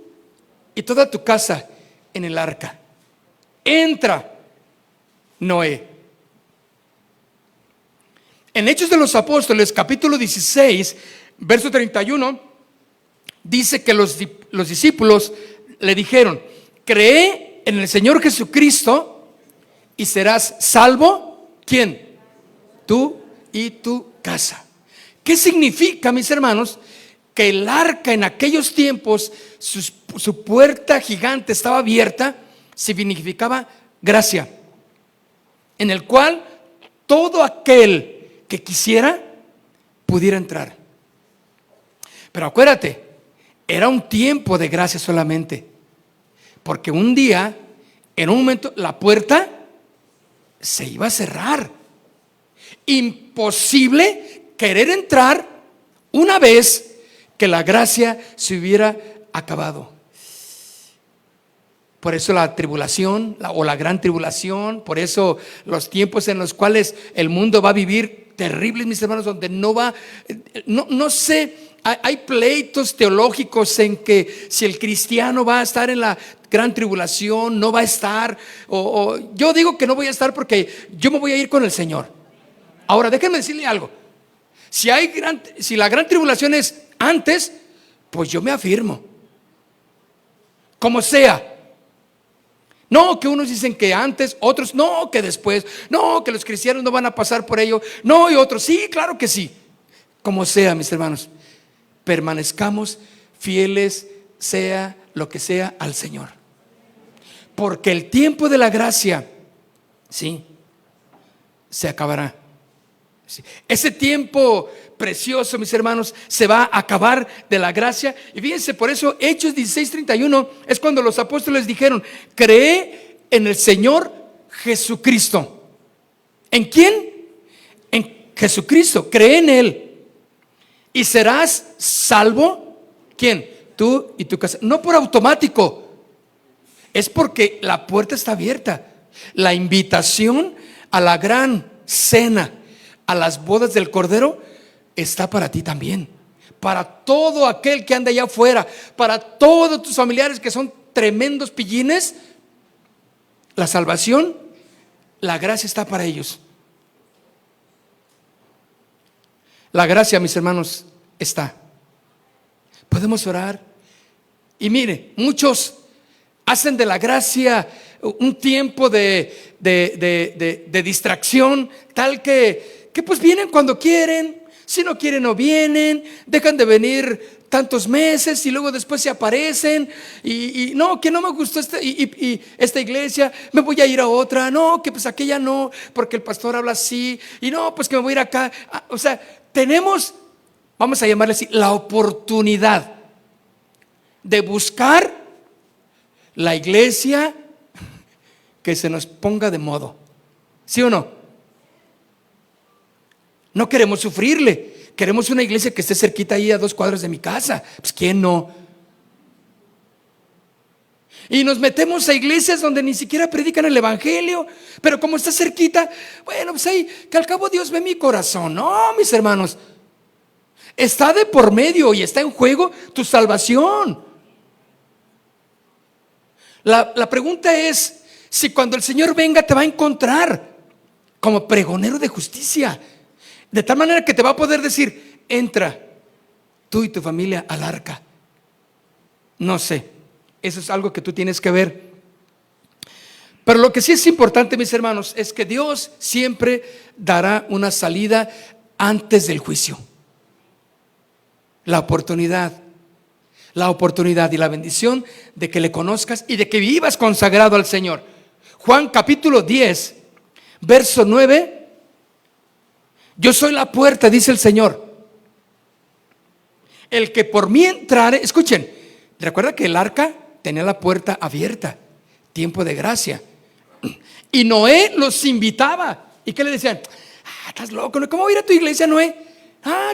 y toda tu casa en el arca. Entra, Noé. En Hechos de los Apóstoles, capítulo 16, verso 31, dice que los discípulos le dijeron: cree en el Señor Jesucristo y serás salvo. ¿Quién? Tú y tu casa. ¿Qué significa, mis hermanos? Que el arca en aquellos tiempos, su puerta gigante estaba abierta, significaba gracia, en el cual todo aquel que quisiera pudiera entrar. Pero acuérdate, era un tiempo de gracia solamente, porque un día, en un momento, la puerta se iba a cerrar. Imposible querer entrar una vez que la gracia se hubiera acabado. Por eso la tribulación o la gran tribulación, por eso los tiempos en los cuales el mundo va a vivir terribles, mis hermanos, donde no sé, hay pleitos teológicos en que si el cristiano va a estar en la gran tribulación, no va a estar, o yo digo que no voy a estar porque yo me voy a ir con el Señor. Ahora, déjenme decirle algo, si la gran tribulación es antes, pues yo me afirmo, como sea. No, que unos dicen que antes, otros no, que después, no, que los cristianos no van a pasar por ello, no, y otros sí, claro que sí. Como sea, mis hermanos, permanezcamos fieles, sea lo que sea, al Señor, porque el tiempo de la gracia, sí, se acabará. Sí. Ese tiempo precioso, mis hermanos, se va a acabar de la gracia. Y fíjense, por eso Hechos 16:31 es cuando los apóstoles dijeron: cree en el Señor Jesucristo. ¿En quién? En Jesucristo, cree en Él y serás salvo. ¿Quién? Tú y tu casa. No por automático, es porque la puerta está abierta. La invitación a la gran cena, a las bodas del Cordero, está para ti también, para todo aquel que anda allá afuera, para todos tus familiares que son tremendos pillines. La salvación, la gracia está para ellos. La gracia, mis hermanos, está. Podemos orar. Y mire, muchos hacen de la gracia un tiempo de distracción, tal que pues vienen cuando quieren, si no quieren no vienen, dejan de venir tantos meses y luego después se aparecen y no, que no me gustó esta iglesia, me voy a ir a otra, no, que pues aquella no, porque el pastor habla así, y no, pues que me voy a ir acá. O sea, tenemos, vamos a llamarle así, la oportunidad de buscar la iglesia que se nos ponga de modo, ¿sí o no? No queremos sufrirle, queremos una iglesia que esté cerquita ahí a 2 cuadras de mi casa. Pues ¿quién no? Y nos metemos a iglesias donde ni siquiera predican el evangelio, pero como está cerquita, bueno, pues ahí, que al cabo Dios ve mi corazón. No, mis hermanos, está de por medio y está en juego tu salvación. La pregunta es si cuando el Señor venga te va a encontrar. como pregonero de justicia, de tal manera que te va a poder decir: entra tú y tu familia al arca. No sé, eso es algo que tú tienes que ver. Pero lo que sí es importante, mis hermanos, es que Dios siempre dará una salida antes del juicio. La oportunidad y la bendición de que le conozcas y de que vivas consagrado al Señor. Juan capítulo 10, verso 9. Yo soy la puerta, dice el Señor. El que por mí entrare, escuchen, recuerda que el arca tenía la puerta abierta, tiempo de gracia. Y Noé los invitaba. ¿Y qué le decían? Estás loco, ¿no? ¿Cómo va a ir a tu iglesia, Noé?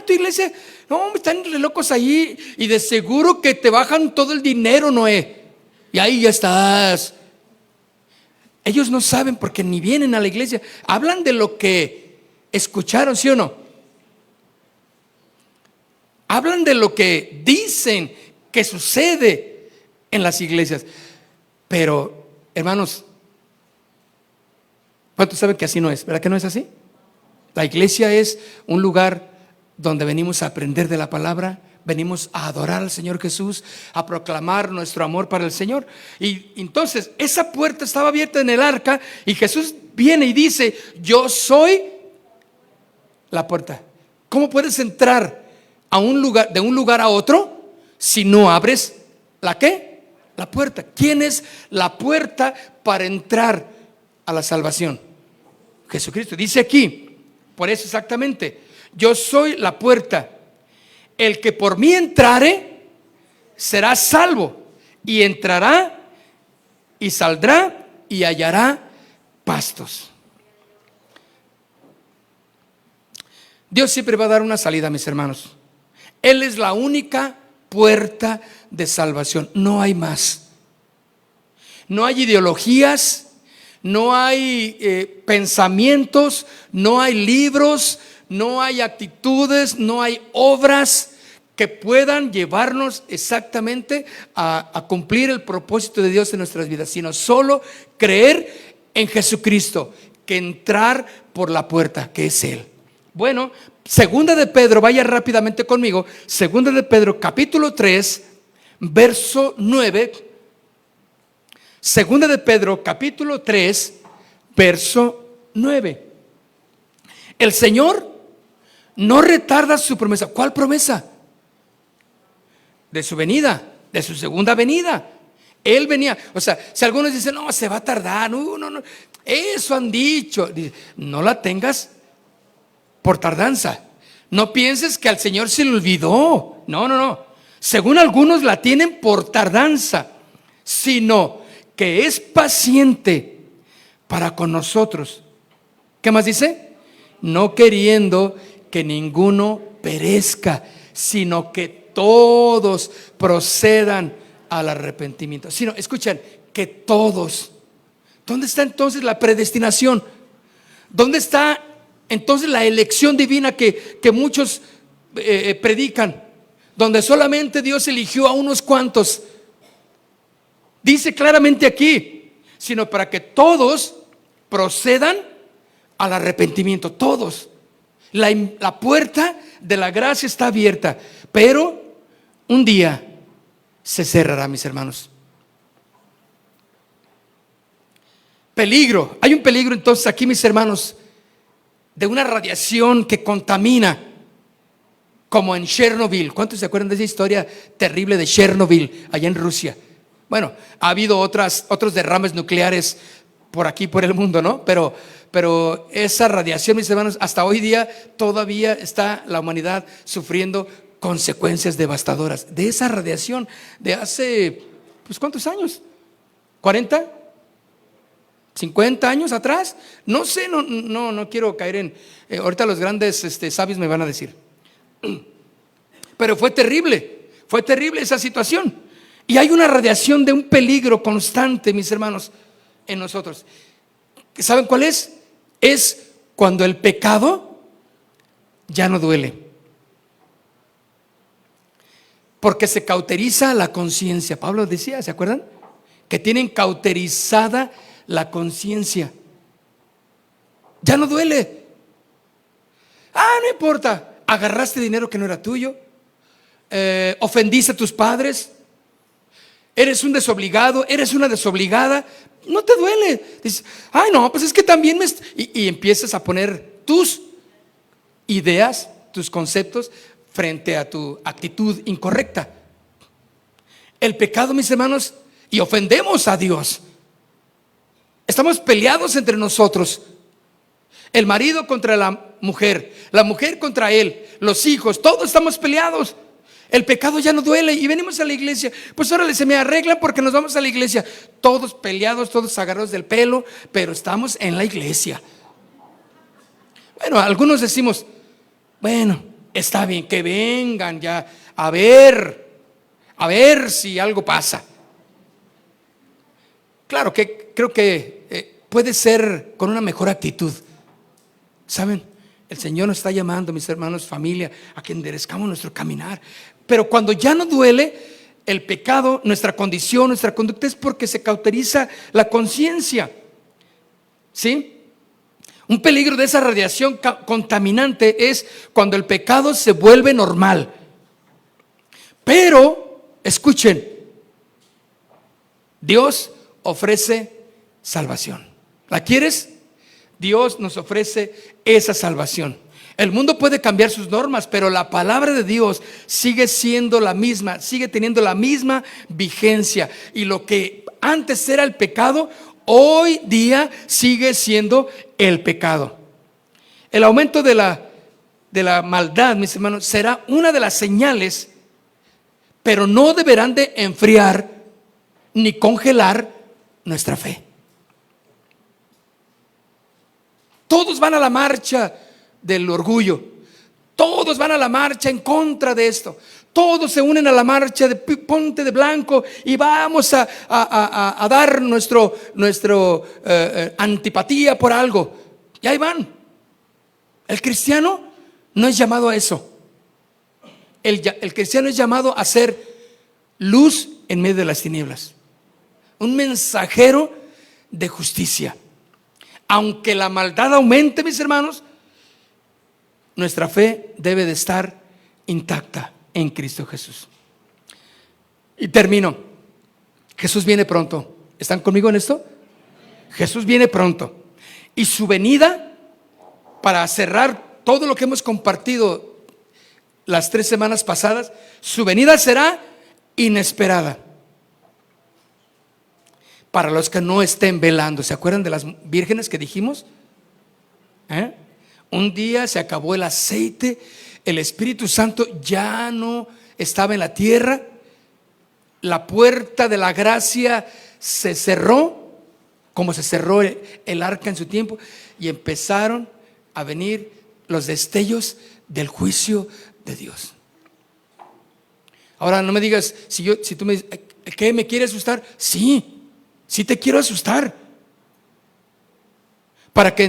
Tu iglesia, no, están locos ahí. Y de seguro que te bajan todo el dinero, Noé. Y ahí ya estás. Ellos no saben porque ni vienen a la iglesia. Hablan de lo que escucharon, ¿sí o no? Hablan de lo que dicen que sucede en las iglesias. Pero, hermanos, ¿cuántos saben que así no es? ¿Verdad que no es así? La iglesia es un lugar donde venimos a aprender de la palabra, venimos a adorar al Señor Jesús, a proclamar nuestro amor para el Señor. Y entonces esa puerta estaba abierta en el arca y Jesús viene y dice: yo soy la puerta. ¿Cómo puedes entrar a un lugar, de un lugar a otro, si no abres la ¿qué? La puerta. ¿Quién es la puerta para entrar a la salvación? Jesucristo. Dice aquí, por eso exactamente: yo soy la puerta. El que por mí entrare será salvo, y entrará y saldrá y hallará pastos. Dios siempre va a dar una salida, mis hermanos. Él es la única puerta de salvación. No hay más. No hay ideologías, no hay pensamientos, no hay libros, no hay actitudes, no hay obras que puedan llevarnos exactamente a cumplir el propósito de Dios en nuestras vidas, sino solo creer en Jesucristo, que entrar por la puerta que es Él. Bueno, segunda de Pedro, vaya rápidamente conmigo, segunda de Pedro capítulo 3, verso 9. Segunda de Pedro capítulo 3, verso 9. El Señor no retarda su promesa. ¿Cuál promesa? De su venida, de su segunda venida. Él venía. O sea, si algunos dicen: no, se va a tardar, no, eso han dicho. No la tengas por tardanza. No pienses que al Señor se le olvidó. No. Según algunos la tienen por tardanza, sino que es paciente para con nosotros. ¿Qué más dice? No queriendo que ninguno perezca, sino que todos procedan al arrepentimiento. Sino, escuchen, que todos. ¿Dónde está entonces la predestinación? ¿Dónde está entonces la elección divina que muchos predican? Donde solamente Dios eligió a unos cuantos. Dice claramente aquí: sino para que todos procedan al arrepentimiento. Todos. La puerta de la gracia está abierta, pero un día se cerrará, mis hermanos. Peligro. Hay un peligro entonces aquí, mis hermanos, de una radiación que contamina, como en Chernobyl. ¿Cuántos se acuerdan de esa historia terrible de Chernobyl allá en Rusia? Bueno, ha habido otros derrames nucleares por aquí, por el mundo, ¿no? Pero esa radiación, mis hermanos, hasta hoy día todavía está la humanidad sufriendo consecuencias devastadoras de esa radiación de hace, pues, ¿cuántos años? ¿40? ¿50 años atrás? No sé, no quiero caer en ahorita los grandes sabios me van a decir. Pero fue terrible esa situación. Y hay una radiación de un peligro constante, mis hermanos, en nosotros. ¿Saben cuál es? Es cuando el pecado ya no duele, porque se cauteriza la conciencia. Pablo decía, ¿se acuerdan? Que tienen cauterizada la conciencia. Ya no duele. No importa. Agarraste dinero que no era tuyo. Ofendiste a tus padres. Eres un desobligado, eres una desobligada. No te duele. Dices, no, pues es que también y empiezas a poner tus ideas, tus conceptos frente a tu actitud incorrecta. El pecado, mis hermanos, y ofendemos a Dios. Estamos peleados entre nosotros. El marido contra la mujer contra él, los hijos, todos estamos peleados. El pecado ya no duele y venimos a la iglesia. Pues órale, se me arregla porque nos vamos a la iglesia. Todos peleados, todos agarrados del pelo, pero estamos en la iglesia. Bueno, algunos decimos, bueno, está bien, que vengan ya a ver si algo pasa. Claro que creo que puede ser con una mejor actitud. ¿Saben? El Señor nos está llamando, mis hermanos, familia, a que enderezcamos nuestro caminar. Pero cuando ya no duele el pecado, nuestra condición, nuestra conducta, es porque se cauteriza la conciencia. ¿Sí? Un peligro de esa radiación contaminante es cuando el pecado se vuelve normal. Pero, escuchen, Dios ofrece salvación. ¿La quieres? Dios nos ofrece esa salvación. El mundo puede cambiar sus normas, pero la palabra de Dios sigue siendo la misma, sigue teniendo la misma vigencia. Y lo que antes era el pecado, hoy día sigue siendo el pecado. El aumento de la maldad, mis hermanos, será una de las señales, pero no deberán de enfriar ni congelar nuestra fe. Todos van a la marcha del orgullo. Todos van a la marcha en contra de esto. Todos se unen a la marcha de ponte de blanco y vamos a dar nuestro antipatía por algo. Y ahí van. El cristiano no es llamado a eso. El cristiano es llamado a ser luz en medio de las tinieblas. Un mensajero de justicia. Aunque la maldad aumente, mis hermanos, nuestra fe debe de estar intacta en Cristo Jesús. Y termino. Jesús viene pronto. ¿Están conmigo en esto? Jesús viene pronto. Y su venida, para cerrar todo lo que hemos compartido las 3 semanas pasadas, su venida será inesperada. Para los que no estén velando. ¿Se acuerdan de las vírgenes que dijimos? Un día se acabó el aceite, el Espíritu Santo ya no estaba en la tierra, la puerta de la gracia se cerró, como se cerró el arca en su tiempo, y empezaron a venir los destellos del juicio de Dios. Ahora no me digas, si tú me dices, ¿qué me quieres asustar? Sí te quiero asustar, para que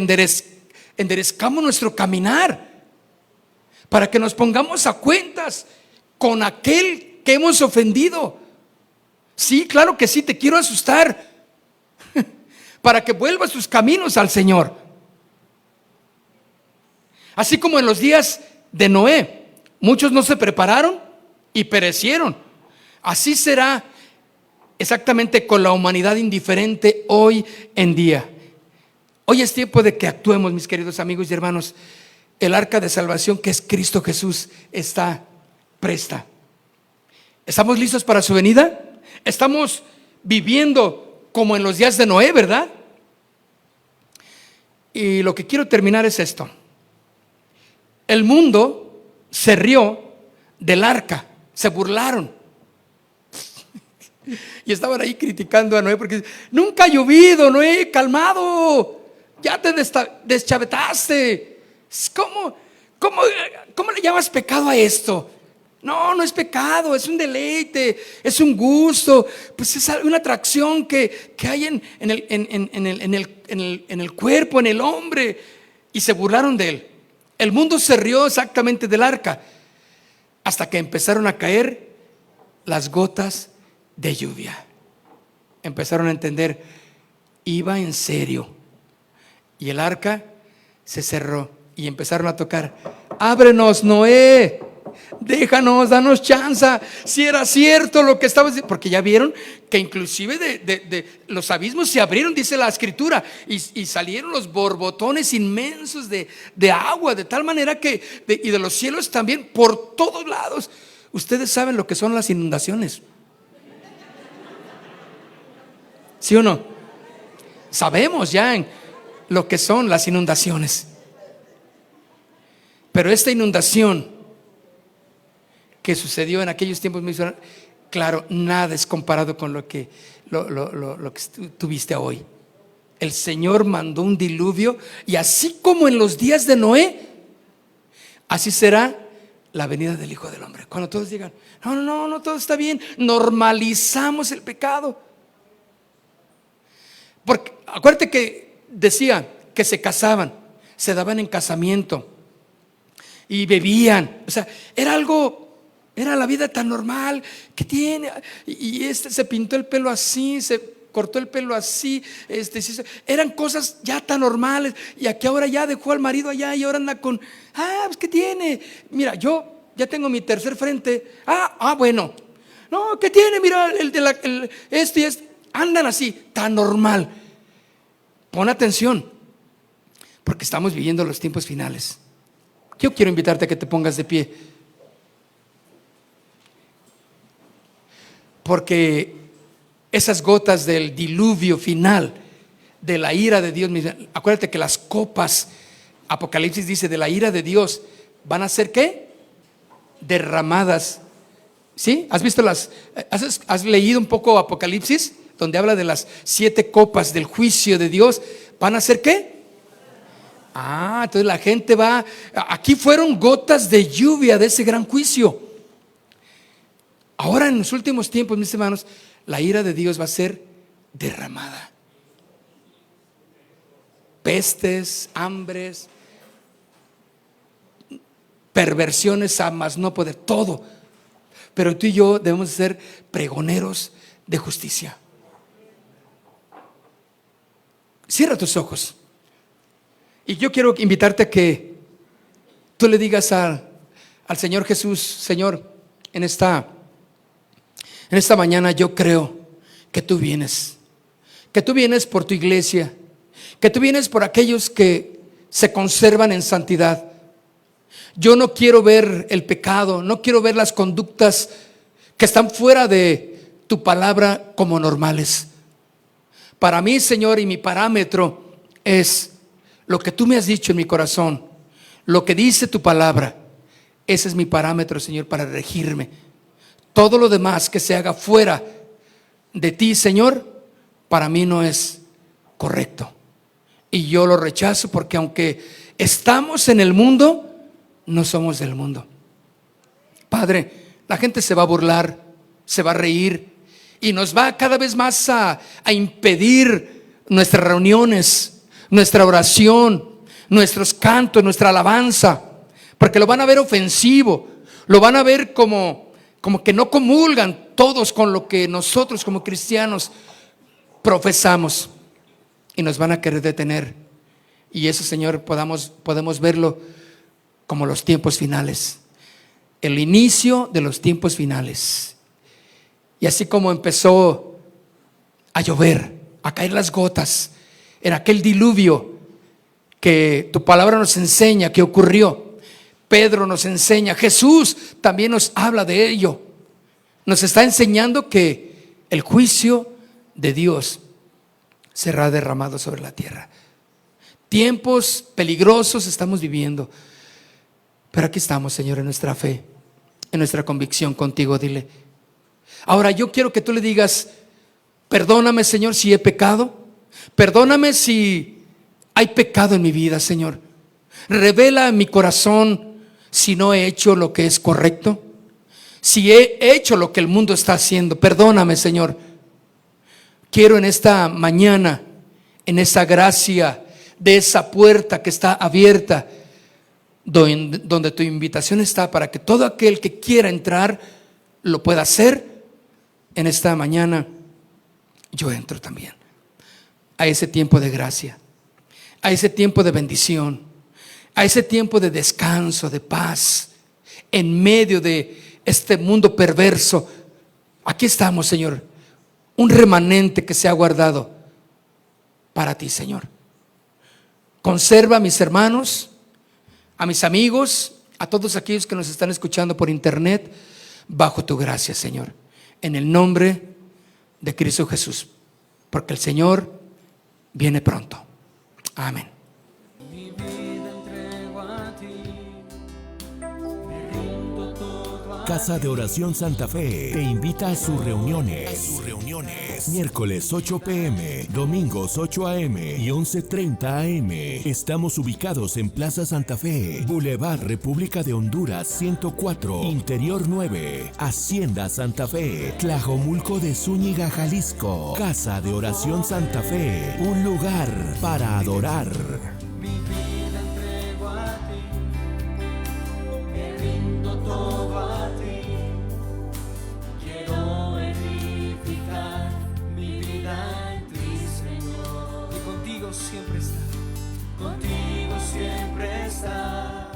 enderezcamos nuestro caminar, para que nos pongamos a cuentas con aquel que hemos ofendido. Sí, claro que sí, te quiero asustar, para que vuelvas tus caminos al Señor. Así como en los días de Noé, muchos no se prepararon y perecieron. Así será exactamente con la humanidad indiferente hoy en día. Hoy es tiempo de que actuemos, mis queridos amigos y hermanos. El arca de salvación, que es Cristo Jesús, está presta. ¿Estamos listos para su venida? Estamos viviendo como en los días de Noé, ¿verdad? Y lo que quiero terminar es esto. El mundo se rió del arca, se burlaron. Y estaban ahí criticando a Noé porque nunca ha llovido, Noé, calmado, ya te deschavetaste. ¿Cómo le llamas pecado a esto? No es pecado, es un deleite, es un gusto, pues es una atracción que hay en el cuerpo, en el hombre. Y se burlaron de él. El mundo se rió exactamente del arca, hasta que empezaron a caer las gotas de lluvia. Empezaron a entender, iba en serio. Y el arca se cerró y empezaron a tocar: ábrenos, Noé, déjanos, danos chance, si era cierto lo que estabas diciendo. Porque ya vieron que inclusive de los abismos se abrieron, dice la escritura, y salieron los borbotones inmensos de agua, de tal manera que y de los cielos también, por todos lados. Ustedes saben lo que son las inundaciones, ¿sí o no? Sabemos ya lo que son las inundaciones. Pero esta inundación que sucedió en aquellos tiempos, claro, nada es comparado con lo que tuviste hoy. El Señor mandó un diluvio, y así como en los días de Noé, así será la venida del Hijo del Hombre. Cuando todos digan: no, todo está bien, normalizamos el pecado. Porque acuérdate que decía que se casaban, se daban en casamiento y bebían. O sea, era la vida tan normal que tiene. Y se pintó el pelo así, se cortó el pelo así, eran cosas ya tan normales. Y aquí ahora ya dejó al marido allá y ahora anda con: pues ¿qué tiene? Mira, yo ya tengo mi tercer frente. Bueno. No, ¿qué tiene? Mira, andan así, tan normal. Pon atención, porque estamos viviendo los tiempos finales. Yo quiero invitarte a que te pongas de pie, porque esas gotas del diluvio final, de la ira de Dios, acuérdate que las copas, Apocalipsis dice, de la ira de Dios, van a ser ¿qué? Derramadas. ¿Sí? ¿Has visto has leído un poco Apocalipsis, donde habla de las 7 copas del juicio de Dios? ¿Van a ser qué? Entonces la gente va. Aquí fueron gotas de lluvia de ese gran juicio. Ahora, en los últimos tiempos, mis hermanos, la ira de Dios va a ser derramada. Pestes, hambres, perversiones a más no poder, todo. Pero tú y yo debemos ser pregoneros de justicia. Cierra tus ojos. Y yo quiero invitarte a que tú le digas al Señor Jesús: Señor, en esta mañana yo creo que tú vienes por tu iglesia, que tú vienes por aquellos que se conservan en santidad. Yo no quiero ver el pecado, no quiero ver las conductas que están fuera de tu palabra como normales. Para mí, Señor, y mi parámetro es lo que tú me has dicho en mi corazón, lo que dice tu palabra. Ese es mi parámetro, Señor, para regirme. Todo lo demás que se haga fuera de ti, Señor, para mí no es correcto. Y yo lo rechazo, porque aunque estamos en el mundo, no somos del mundo. Padre, la gente se va a burlar, se va a reír, y nos va cada vez más a impedir nuestras reuniones, nuestra oración, nuestros cantos, nuestra alabanza, porque lo van a ver ofensivo, lo van a ver como que no comulgan todos con lo que nosotros como cristianos profesamos, y nos van a querer detener. Y eso, Señor, podemos verlo como los tiempos finales, el inicio de los tiempos finales. Y así como empezó a llover, a caer las gotas en aquel diluvio que tu palabra nos enseña que ocurrió, Pedro nos enseña, Jesús también nos habla de ello, nos está enseñando que el juicio de Dios será derramado sobre la tierra. Tiempos peligrosos estamos viviendo, pero aquí estamos, Señor, en nuestra fe, en nuestra convicción contigo. Dile: ahora yo quiero que tú le digas: perdóname, Señor, si he pecado. Perdóname si hay pecado en mi vida, Señor. Revela en mi corazón si no he hecho lo que es correcto, si he hecho lo que el mundo está haciendo. Perdóname, Señor. Quiero en esta mañana, en esa gracia de esa puerta que está abierta, donde tu invitación está, para que todo aquel que quiera entrar lo pueda hacer. En esta mañana yo entro también a ese tiempo de gracia, a ese tiempo de bendición, a ese tiempo de descanso, de paz, en medio de este mundo perverso. Aquí estamos, Señor, un remanente que se ha guardado para ti, Señor. Conserva a mis hermanos, a mis amigos, a todos aquellos que nos están escuchando por internet, bajo tu gracia, Señor, en el nombre de Cristo Jesús, porque el Señor viene pronto. Amén. Mi vida entrego a ti, me rindo todo a Casa de Oración Santa Fe te invita a sus reuniones. Miércoles 8 p.m., domingos 8 a.m. y 11:30 a.m. Estamos ubicados en Plaza Santa Fe, Boulevard República de Honduras 104, Interior 9, Hacienda Santa Fe, Tlajomulco de Zúñiga, Jalisco. Casa de Oración Santa Fe, un lugar para adorar. Mi vida entrego a ti, me rindo todo a ti. Quiero edificar mi vida en ti, Señor. Y contigo siempre estar. Contigo siempre estar.